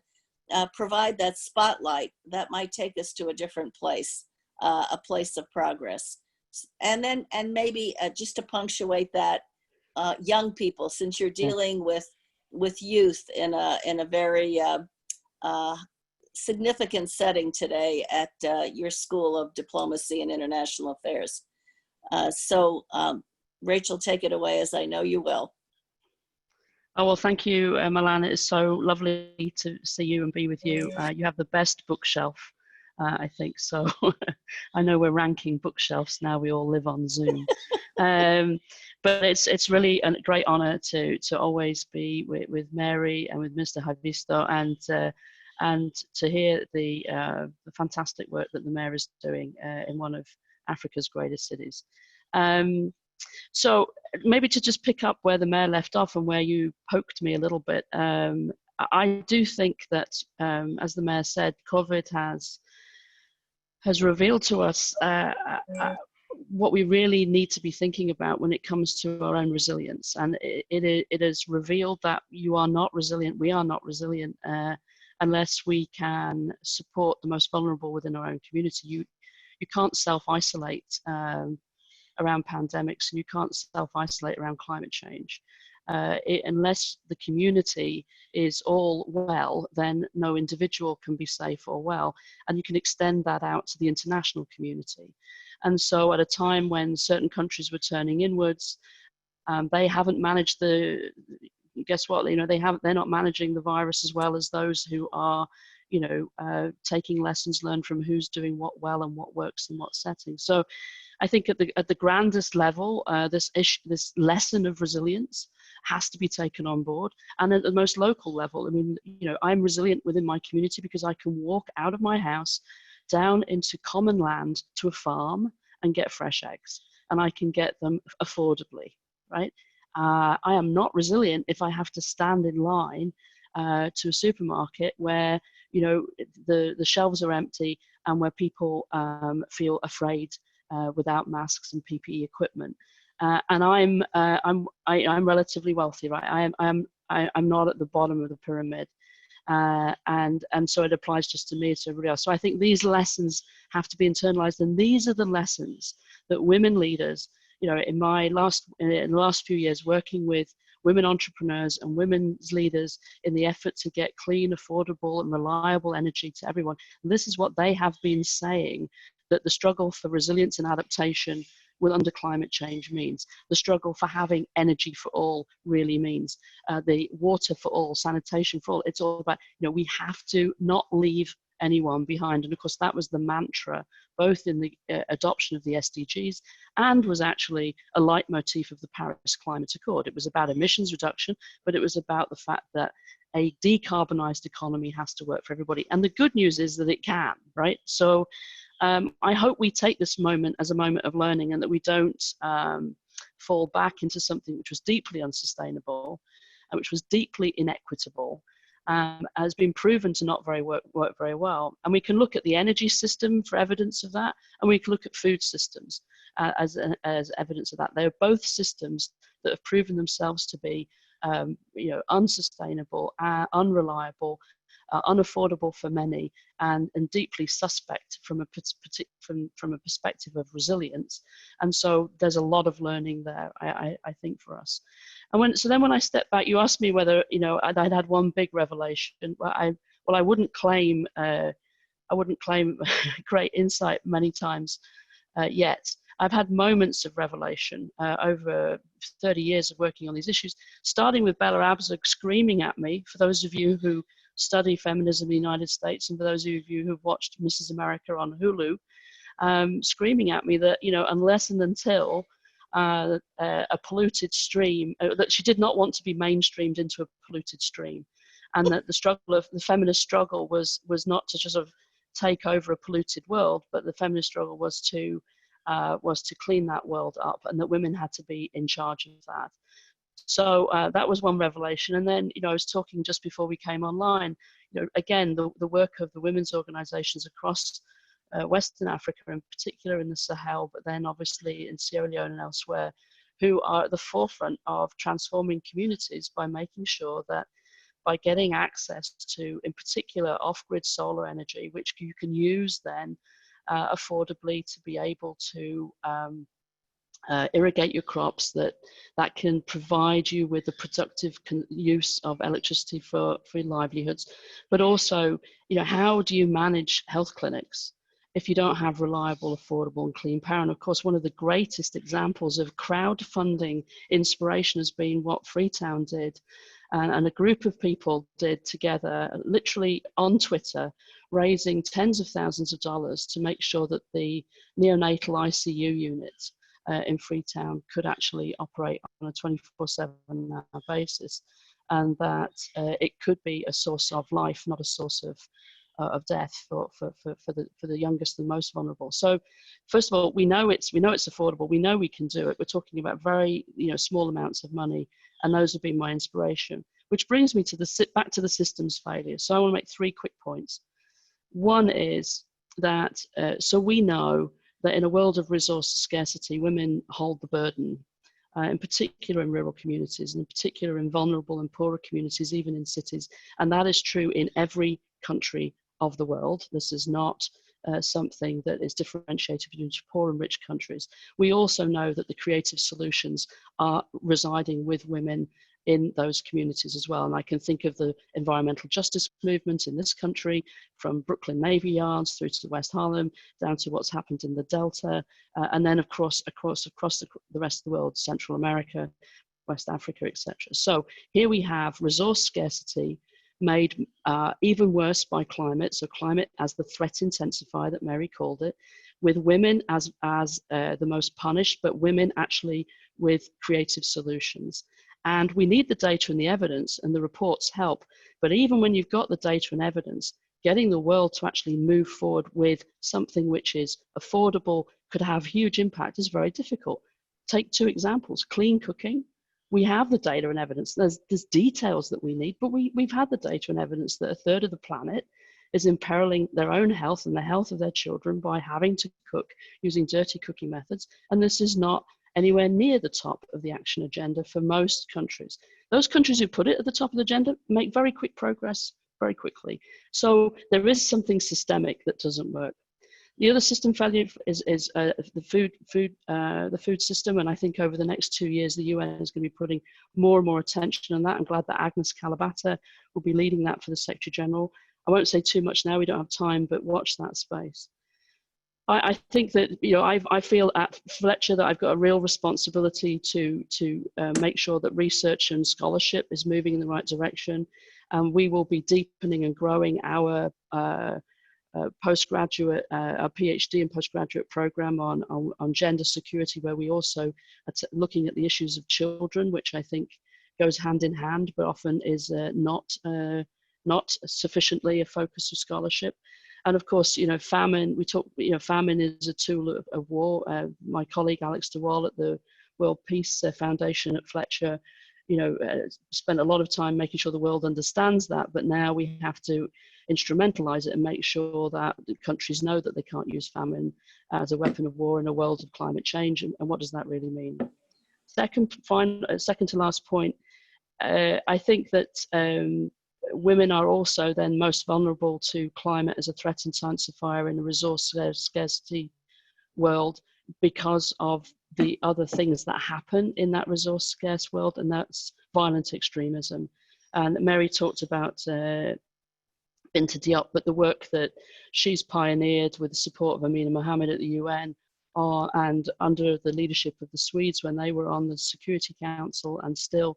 provide that spotlight that might take us to a different place, a place of progress? And then, and maybe just to punctuate that, young people, since you're dealing with youth in a very significant setting today at your School of Diplomacy and International Affairs. So Rachel, take it away, as I know you will. Oh, well, thank you, Milan. It is so lovely to see you and be with you. You have the best bookshelf, I think. So I know we're ranking bookshelves now. We all live on Zoom. But it's really a great honor to always be with Mary and with Mr. Haavisto, and to hear the fantastic work that the mayor is doing in one of Africa's greatest cities. So maybe to just pick up where the mayor left off and where you poked me a little bit, I do think that, as the mayor said, COVID has revealed to us what we really need to be thinking about when it comes to our own resilience. And it has revealed that you are not resilient, we are not resilient, unless we can support the most vulnerable within our own community. You can't self-isolate around pandemics, and you can't self-isolate around climate change. Unless the community is all well, then no individual can be safe or well. And you can extend that out to the international community. And so at a time when certain countries were turning inwards, they haven't managed guess what, they're not managing the virus as well as those who are, taking lessons learned from who's doing what well and what works in what setting. So I think at the grandest level, this lesson of resilience has to be taken on board. And at the most local level, I mean, I'm resilient within my community because I can walk out of my house down into common land to a farm and get fresh eggs, and I can get them affordably, right? I am not resilient if I have to stand in line to a supermarket where the shelves are empty and where people feel afraid without masks and PPE equipment. And I'm relatively wealthy, right? I'm not at the bottom of the pyramid, and so it applies just to me, to everybody else. So I think these lessons have to be internalized, and these are the lessons that women leaders, in the last few years, working with women entrepreneurs and women's leaders in the effort to get clean, affordable, and reliable energy to everyone. And this is what they have been saying, that the struggle for resilience and adaptation under climate change means. The struggle for having energy for all really means. The water for all, sanitation for all. It's all about, we have to not leave anyone behind. And of course, that was the mantra, both in the adoption of the SDGs and was actually a leitmotif of the Paris Climate Accord. It was about emissions reduction, but it was about the fact that a decarbonized economy has to work for everybody. And the good news is that it can, right? So I hope we take this moment as a moment of learning, and that we don't fall back into something which was deeply unsustainable and which was deeply inequitable, has been proven to not work very well. And we can look at the energy system for evidence of that, and we can look at food systems as evidence of that. They're both systems that have proven themselves to be unsustainable, unreliable, unaffordable for many, and deeply suspect from a perspective of resilience. And so there's a lot of learning there, I think, for us. And then when I step back, you asked me whether I'd had one big revelation. Well, I wouldn't claim great insight many times yet. I've had moments of revelation over 30 years of working on these issues, starting with Bella Abzug screaming at me, for those of you who study feminism in the United States, and for those of you who've watched Mrs. America on Hulu, screaming at me that, unless and until a polluted stream, that she did not want to be mainstreamed into a polluted stream, and that the feminist struggle was not to just sort of take over a polluted world, but the feminist struggle was to clean that world up, and that women had to be in charge of that. So that was one revelation. And then, I was talking just before we came online, again, the work of the women's organizations across Western Africa, in particular in the Sahel, but then obviously in Sierra Leone and elsewhere, who are at the forefront of transforming communities by making sure that by getting access to, in particular, off-grid solar energy, which you can use then affordably to be able to irrigate your crops, that can provide you with the productive use of electricity for livelihoods. But also, how do you manage health clinics if you don't have reliable, affordable and clean power? And of course, one of the greatest examples of crowdfunding inspiration has been what Freetown did, and a group of people did together, literally on Twitter, raising tens of thousands of dollars to make sure that the neonatal ICU units in Freetown could actually operate on a 24/7 basis, and that it could be a source of life, not a source of death for the youngest and most vulnerable. So, first of all, we know it's affordable. We know we can do it. We're talking about very small amounts of money, and those have been my inspiration. Which brings me to back to the systems failure. So I want to make 3 quick points. One is that so we know that in a world of resource scarcity, women hold the burden, in particular in rural communities, and in particular in vulnerable and poorer communities, even in cities. And that is true in every country of the world. This is not something that is differentiated between poor and rich countries. We also know that the creative solutions are residing with women in those communities as well. And I can think of the environmental justice movement in this country, from Brooklyn Navy Yards through to West Harlem, down to what's happened in the Delta, and then across the rest of the world, Central America, West Africa, etc. So here we have resource scarcity made even worse by climate. So climate as the threat intensifier that Mary called it, with women as the most punished, but women actually with creative solutions. And we need the data and the evidence, and the reports help. But even when you've got the data and evidence, getting the world to actually move forward with something which is affordable, could have huge impact, is very difficult. Take 2 examples. Clean cooking. We have the data and evidence. There's details that we need, but we've had the data and evidence that 1/3 of the planet is imperiling their own health and the health of their children by having to cook using dirty cooking methods. And this is not anywhere near the top of the action agenda for most countries. Those countries who put it at the top of the agenda make very quick progress very quickly. So there is something systemic that doesn't work. The other system failure is the food system, and I think over the next 2 years the UN is going to be putting more and more attention on that. I'm glad that Agnes Kalibata will be leading that for the Secretary General. I won't say too much now, we don't have time, but watch that space. I think that I feel at Fletcher that I've got a real responsibility to make sure that research and scholarship is moving in the right direction, and we will be deepening and growing our postgraduate, a PhD and postgraduate program on gender security, where we also are looking at the issues of children, which I think goes hand in hand, but often is not sufficiently a focus of scholarship. And of course, famine, famine is a tool of war. My colleague Alex de Waal at the World Peace Foundation at Fletcher, spent a lot of time making sure the world understands that, but now we have to instrumentalize it and make sure that the countries know that they can't use famine as a weapon of war in a world of climate change. And what does that really mean? Second to last point, I think that women are also then most vulnerable to climate as a threat intensifier in a resource scarcity world because of the other things that happen in that resource scarce world, and that's violent extremism. And Mary talked about Binta Diop, but the work that she's pioneered with the support of Amina Mohammed at the UN and under the leadership of the Swedes when they were on the Security Council, and still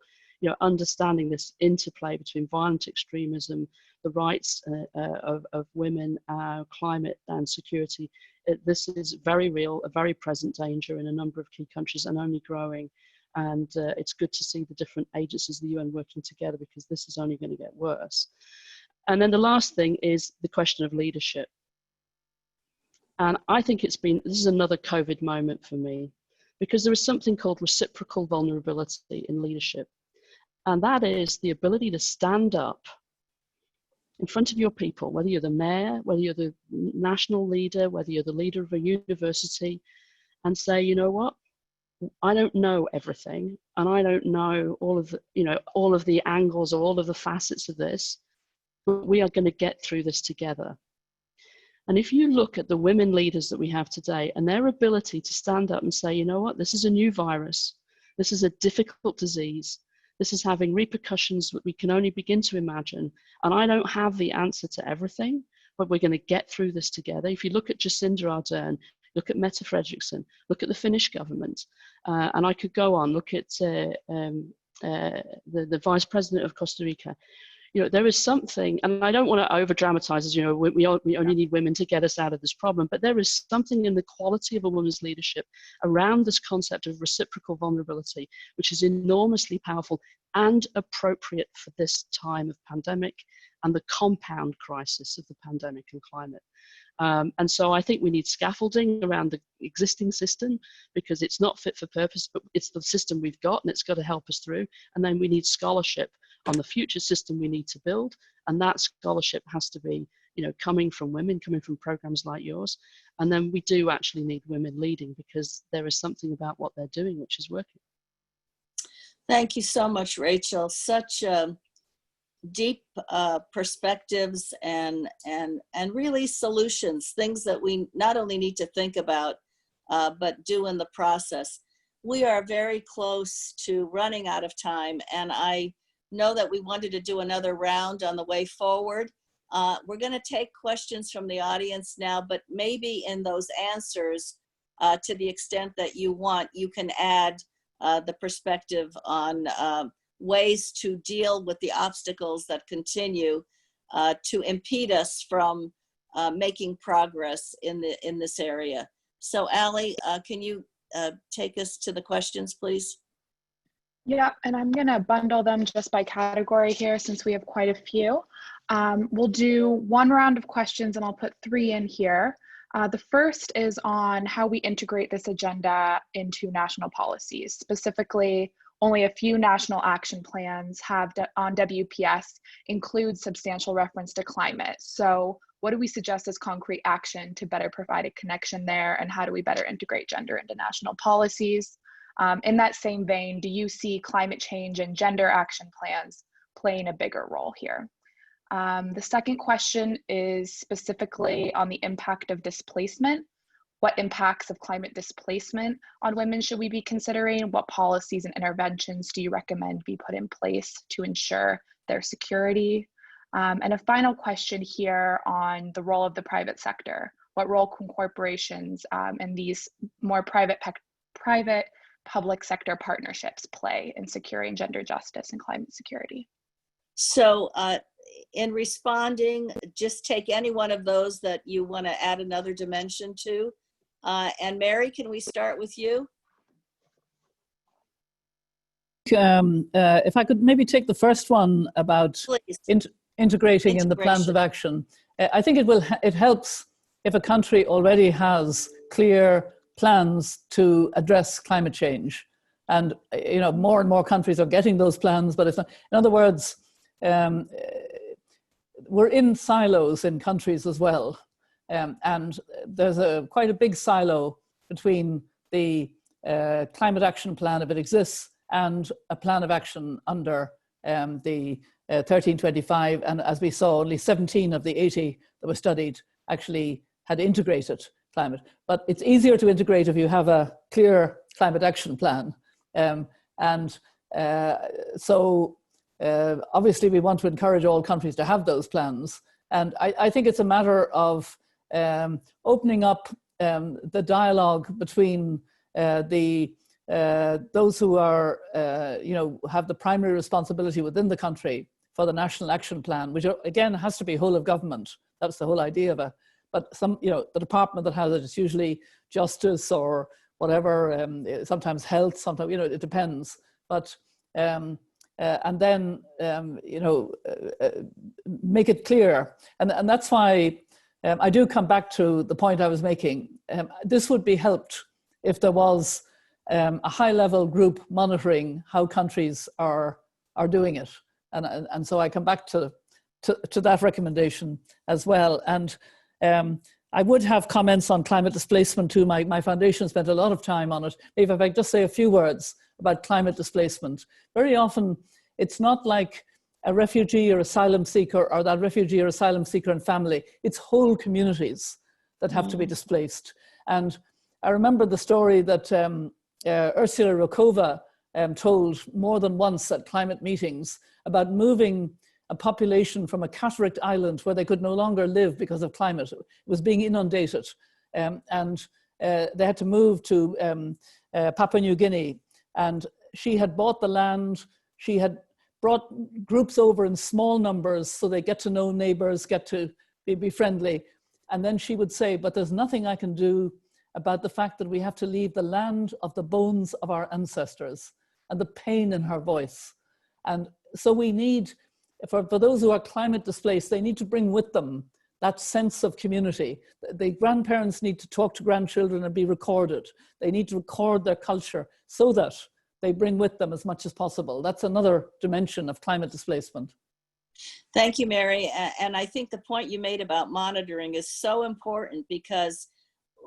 understanding this interplay between violent extremism, the rights of women, climate and security. This is very real, a very present danger in a number of key countries and only growing. And it's good to see the different agencies of the UN working together, because this is only going to get worse. And then the last thing is the question of leadership. And I think this is another COVID moment for me, because there is something called reciprocal vulnerability in leadership. And that is the ability to stand up in front of your people, whether you're the mayor, whether you're the national leader, whether you're the leader of a university, and say, you know what, I don't know everything, and I don't know all of the angles or all of the facets of this, but we are going to get through this together. And if you look at the women leaders that we have today and their ability to stand up and say, you know what, this is a new virus, this is a difficult disease, this is having repercussions that we can only begin to imagine. And I don't have the answer to everything, but we're going to get through this together. If you look at Jacinda Ardern, look at Mette Frederiksen, look at the Finnish government, and I could go on, look at the Vice President of Costa Rica. There is something, and I don't want to over dramatize, as we only need women to get us out of this problem, but there is something in the quality of a woman's leadership around this concept of reciprocal vulnerability, which is enormously powerful and appropriate for this time of pandemic and the compound crisis of the pandemic and climate. And so I think we need scaffolding around the existing system, because it's not fit for purpose, but it's the system we've got and it's got to help us through. And then we need scholarship on the future system we need to build. And that scholarship has to be, coming from women, coming from programs like yours. And then we do actually need women leading, because there is something about what they're doing which is working. Thank you so much, Rachel. Such deep perspectives and really solutions, things that we not only need to think about, but do in the process. We are very close to running out of time, and I know that we wanted to do another round on the way forward. We're going to take questions from the audience now, but maybe in those answers, to the extent that you want, you can add the perspective on ways to deal with the obstacles that continue to impede us from making progress in this area. So Ali, can you take us to the questions, please? Yeah, and I'm going to bundle them just by category here, since we have quite a few. We'll do one round of questions, and I'll put 3 in here. The first is on how we integrate this agenda into national policies. Specifically, only a few national action plans on WPS include substantial reference to climate. So what do we suggest as concrete action to better provide a connection there, and how do we better integrate gender into national policies? In that same vein, do you see climate change and gender action plans playing a bigger role here? The second question is specifically on the impact of displacement. What impacts of climate displacement on women should we be considering? What policies and interventions do you recommend be put in place to ensure their security? And a final question here on the role of the private sector. What role can corporations and these more private public sector partnerships play in securing gender justice and climate security? So in responding, just take any one of those that you want to add another dimension to. And Mary, can we start with you? If I could maybe take the first one about integrating in the plans of action. I think it helps if a country already has clear plans to address climate change. And you know, more and more countries are getting those plans, but it's not, in other words, we're in silos in countries as well. And there's quite a big silo between the climate action plan, if it exists, and a plan of action under the 1325. And as we saw, only 17 of the 80 that were studied actually had integrated climate. But it's easier to integrate if you have a clear climate action plan. So obviously we want to encourage all countries to have those plans. And I think it's a matter of opening up the dialogue between those who are, have the primary responsibility within the country for the National Action Plan, which again has to be whole of government. That's the whole idea of it. But the department that has it is usually justice or whatever, sometimes health, sometimes, it depends. But, and then, make it clear. And that's why I do come back to the point I was making. This would be helped if there was a high-level group monitoring how countries are doing it. And so I come back to that recommendation as well. And I would have comments on climate displacement too. My foundation spent a lot of time on it. Maybe if I could just say a few words about climate displacement. Very often, it's not like a refugee or asylum seeker or that refugee or asylum seeker and family. It's whole communities that have to be displaced. And I remember the story that Ursula Rokova told more than once at climate meetings about moving a population from a cataract island where they could no longer live because of climate. It was being inundated. And they had to move to Papua New Guinea. And she had bought the land. She had brought groups over in small numbers so they get to know neighbors, get to be friendly. And then she would say, but there's nothing I can do about the fact that we have to leave the land of the bones of our ancestors, and the pain in her voice. And so we need, for those who are climate displaced, they need to bring with them that sense of community. The grandparents need to talk to grandchildren and be recorded. They need to record their culture so that they bring with them as much as possible. That's another dimension of climate displacement. Thank you, Mary. And I think the point you made about monitoring is so important, because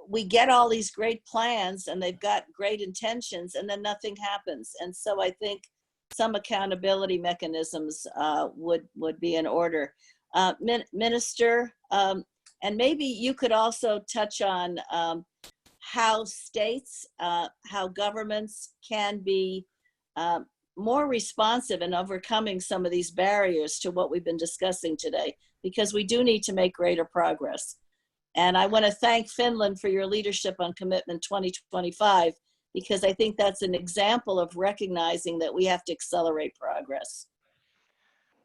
we get all these great plans and they've got great intentions and then nothing happens. And so I think some accountability mechanisms would be in order. Minister, and maybe you could also touch on how states, how governments can be more responsive in overcoming some of these barriers to what we've been discussing today, because we do need to make greater progress. And I want to thank Finland for your leadership on Commitment 2025, because I think that's an example of recognizing that we have to accelerate progress.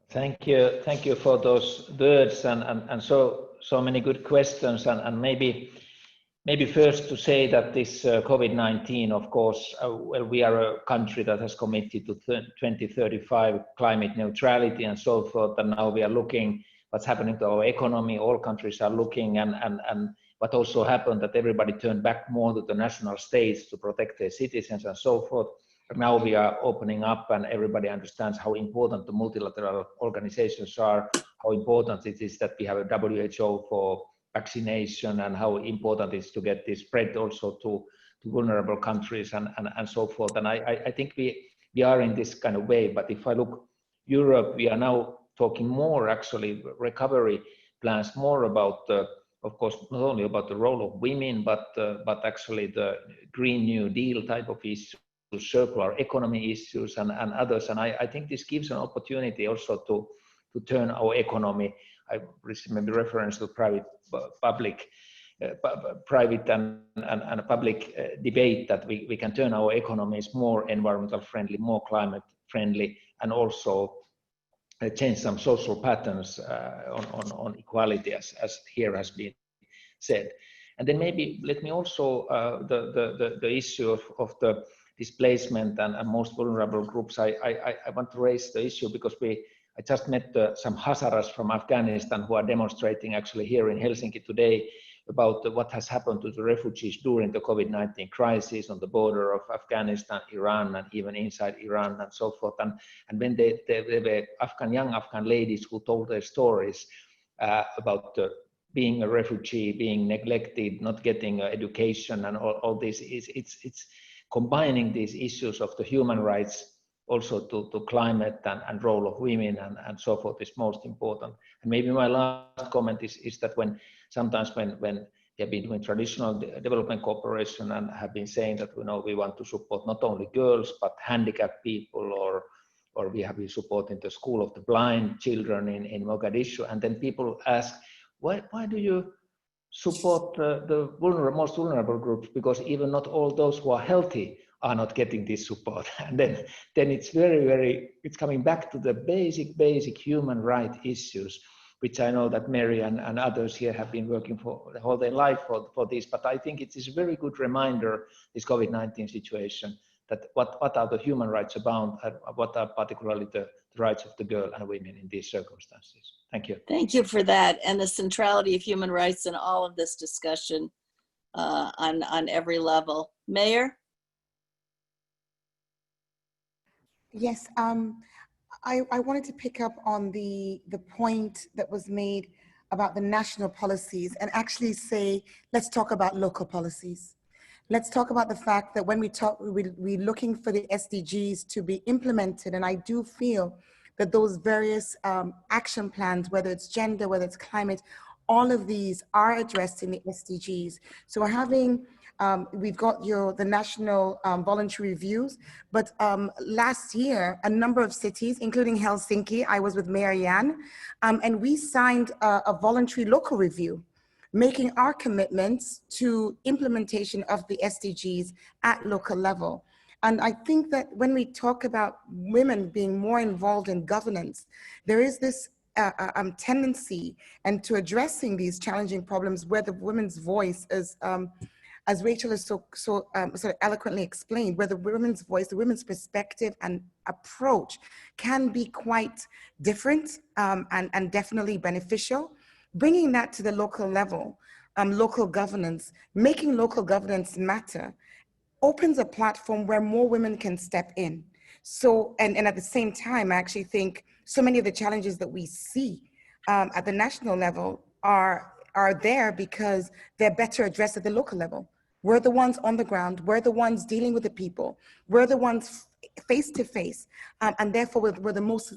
Thank you for those words and so many good questions. And maybe first to say that this COVID-19, of course, well, we are a country that has committed to 2035 climate neutrality and so forth. And now we are looking what's happening to our economy. All countries are looking, and what also happened that everybody turned back more to the national states to protect their citizens and so forth. But now we are opening up and everybody understands how important the multilateral organizations are, how important it is that we have a WHO for vaccination, and how important it is to get this spread also to vulnerable countries and so forth. And I think we are in this kind of way. But if I look Europe, we are now talking more actually recovery plans, more about of course not only about the role of women, but actually the Green New Deal type of issues, circular economy issues and others. And I think this gives an opportunity also to turn our economy. I maybe reference to private and public debate, that we can turn our economies more environmental friendly, more climate friendly, and also change some social patterns on equality, as here has been said. And then maybe let me also the issue of the displacement and most vulnerable groups. I want to raise the issue because I just met some Hazaras from Afghanistan who are demonstrating actually here in Helsinki today about what has happened to the refugees during the COVID-19 crisis on the border of Afghanistan, Iran, and even inside Iran and so forth. And when they were young Afghan ladies who told their stories about being a refugee, being neglected, not getting education, and all this, it's combining these issues of the human rights also to climate and role of women and so forth is most important. And maybe my last comment is that sometimes when we have been doing traditional development cooperation and have been saying that we want to support not only girls but handicapped people, or we have been supporting the School of the Blind children in Mogadishu, and then people ask, why do you support the most vulnerable groups? Because even not all those who are healthy are not getting this support. And then it's it's coming back to the basic human rights issues, which I know that Mary and others here have been working for the whole their life for this. But I think it is a very good reminder, this COVID-19 situation, that what are the human rights about, and what are particularly the rights of the girl and women in these circumstances. Thank you. Thank you for that, and the centrality of human rights in all of this discussion on every level. Mayor? Yes, I wanted to pick up on the point that was made about the national policies and actually say, let's talk about local policies. Let's talk about the fact that when we're looking for the SDGs to be implemented, and I do feel that those various action plans, whether it's gender, whether it's climate, all of these are addressed in the SDGs. So we're having, we've got the national voluntary reviews, but last year, a number of cities, including Helsinki, I was with Mayor Jan, and we signed a voluntary local review, making our commitments to implementation of the SDGs at local level. And I think that when we talk about women being more involved in governance, there is this tendency and to addressing these challenging problems where the women's voice is, as Rachel has so sort of eloquently explained, where the women's voice, the women's perspective and approach can be quite different and definitely beneficial. Bringing that to the local level, local governance, making local governance matter, opens a platform where more women can step in. So, and at the same time, I actually think so many of the challenges that we see at the national level are there because they're better addressed at the local level. We're the ones on the ground, we're the ones dealing with the people, we're the ones face to face, and therefore we're the most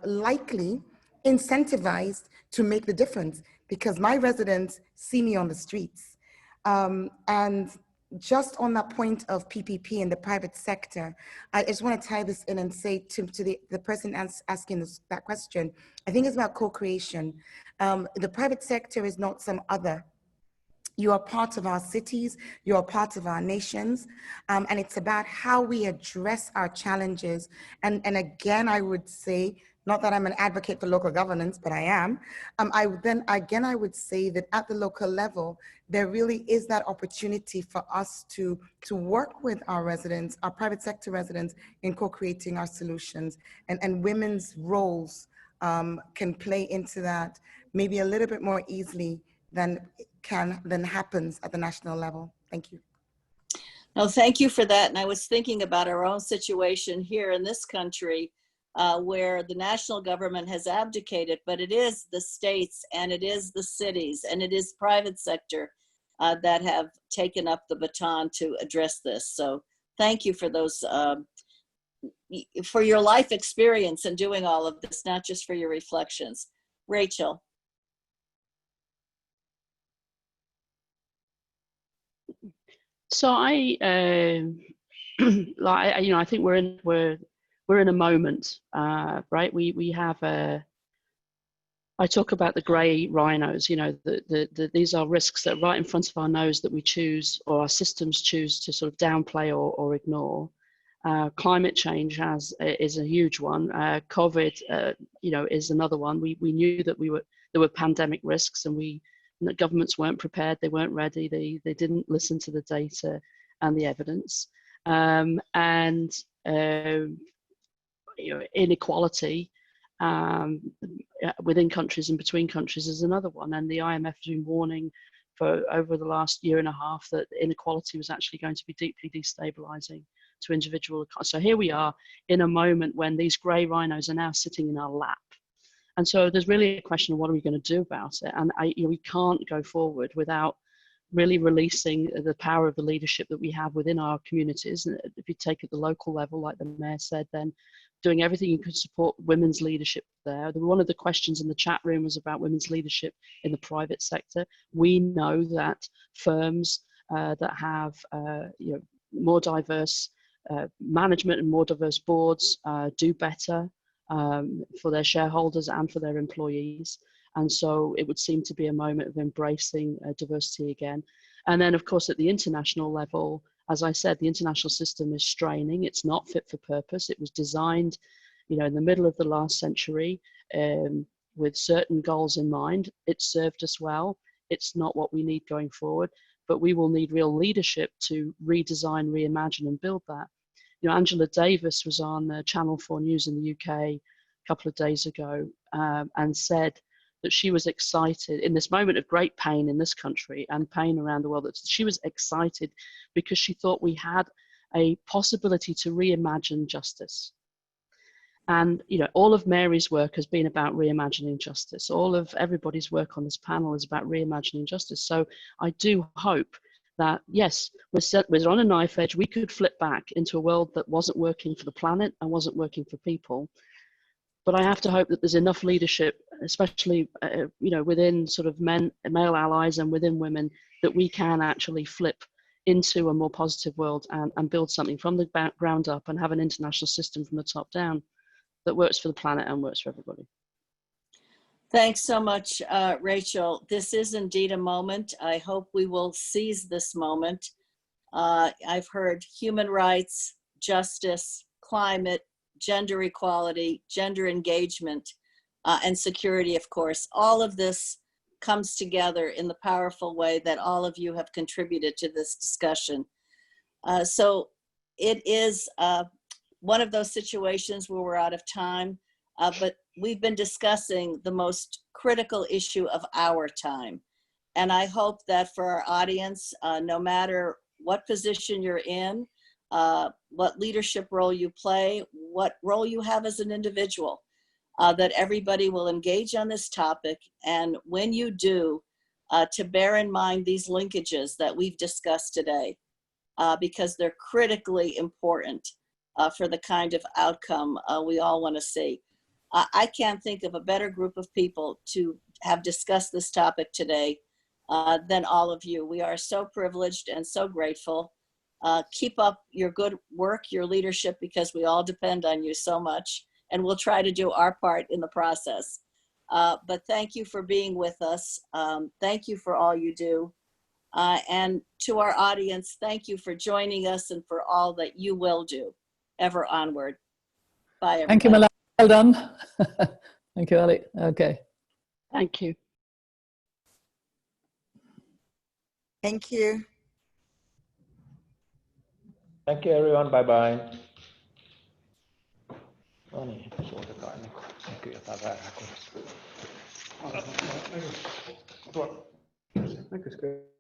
likely incentivized to make the difference because my residents see me on the streets. And just on that point of PPP in the private sector, I just want to tie this in and say to the person asking that question, I think it's about co-creation. The private sector is not some other. You are part of our cities, you are part of our nations, and it's about how we address our challenges. And again, I would say, not that I'm an advocate for local governance, but I am. I would say that at the local level, there really is that opportunity for us to work with our residents, our private sector residents, in co-creating our solutions. And women's roles can play into that maybe a little bit more easily than happens at the national level. Thank you. No, thank you for that. And I was thinking about our own situation here in this country, where the national government has abdicated, but it is the states and it is the cities and it is private sector that have taken up the baton to address this. So thank you for those, for your life experience in doing all of this, not just for your reflections. Rachel. So I think we're in a moment, right? We have I talk about the grey rhinos. These are risks that are right in front of our nose that we choose, or our systems choose to sort of downplay or ignore. Climate change is a huge one. COVID, is another one. We knew that there were pandemic risks, and the governments weren't prepared. They weren't ready. They didn't listen to the data and the evidence. Inequality within countries and between countries is another one. And the IMF has been warning for over the last year and a half that inequality was actually going to be deeply destabilizing to individual. So here we are in a moment when these grey rhinos are now sitting in our lap. And so there's really a question of what are we going to do about it? And we can't go forward without really releasing the power of the leadership that we have within our communities. And if you take at the local level, like the mayor said, then doing everything you could support women's leadership there. One of the questions in the chat room was about women's leadership in the private sector. We know that firms that have more diverse management and more diverse boards do better for their shareholders and for their employees. And so it would seem to be a moment of embracing diversity again. And then, of course, at the international level, as I said, the international system is straining. It's not fit for purpose. It was designed, in the middle of the last century with certain goals in mind. It served us well. It's not what we need going forward, but we will need real leadership to redesign, reimagine, and build that. Angela Davis was on Channel 4 News in the UK a couple of days ago and said that she was excited in this moment of great pain in this country and pain around the world, that she was excited because she thought we had a possibility to reimagine justice. And all of Mary's work has been about reimagining justice. All of everybody's work on this panel is about reimagining justice. So I do hope that, yes, we're on a knife edge. We could flip back into a world that wasn't working for the planet and wasn't working for people. But I have to hope that there's enough leadership, especially within sort of male allies and within women, that we can actually flip into a more positive world and build something from the ground up and have an international system from the top down that works for the planet and works for everybody. Thanks so much, Rachel. This is indeed a moment. I hope we will seize this moment. I've heard human rights, justice, climate, gender equality, gender engagement, and security, of course. All of this comes together in the powerful way that all of you have contributed to this discussion. So it is one of those situations where we're out of time, but we've been discussing the most critical issue of our time. And I hope that for our audience, no matter what position you're in, what leadership role you play, what role you have as an individual, that everybody will engage on this topic. And when you do, to bear in mind these linkages that we've discussed today, because they're critically important for the kind of outcome we all want to see. I can't think of a better group of people to have discussed this topic today than all of you. We are so privileged and so grateful. Keep up your good work, your leadership, because we all depend on you so much, and we'll try to do our part in the process. But thank you for being with us. Thank you for all you do. And to our audience, thank you for joining us and for all that you will do. Ever onward. Bye, everybody. Thank you, Milan. Well done. Thank you, Ali. Okay. Thank you. Thank you. Thank you, everyone. Bye-bye. No niin, suotetaan ennen kuin näkyy jotain väärää kohdassa. Näkyisikö?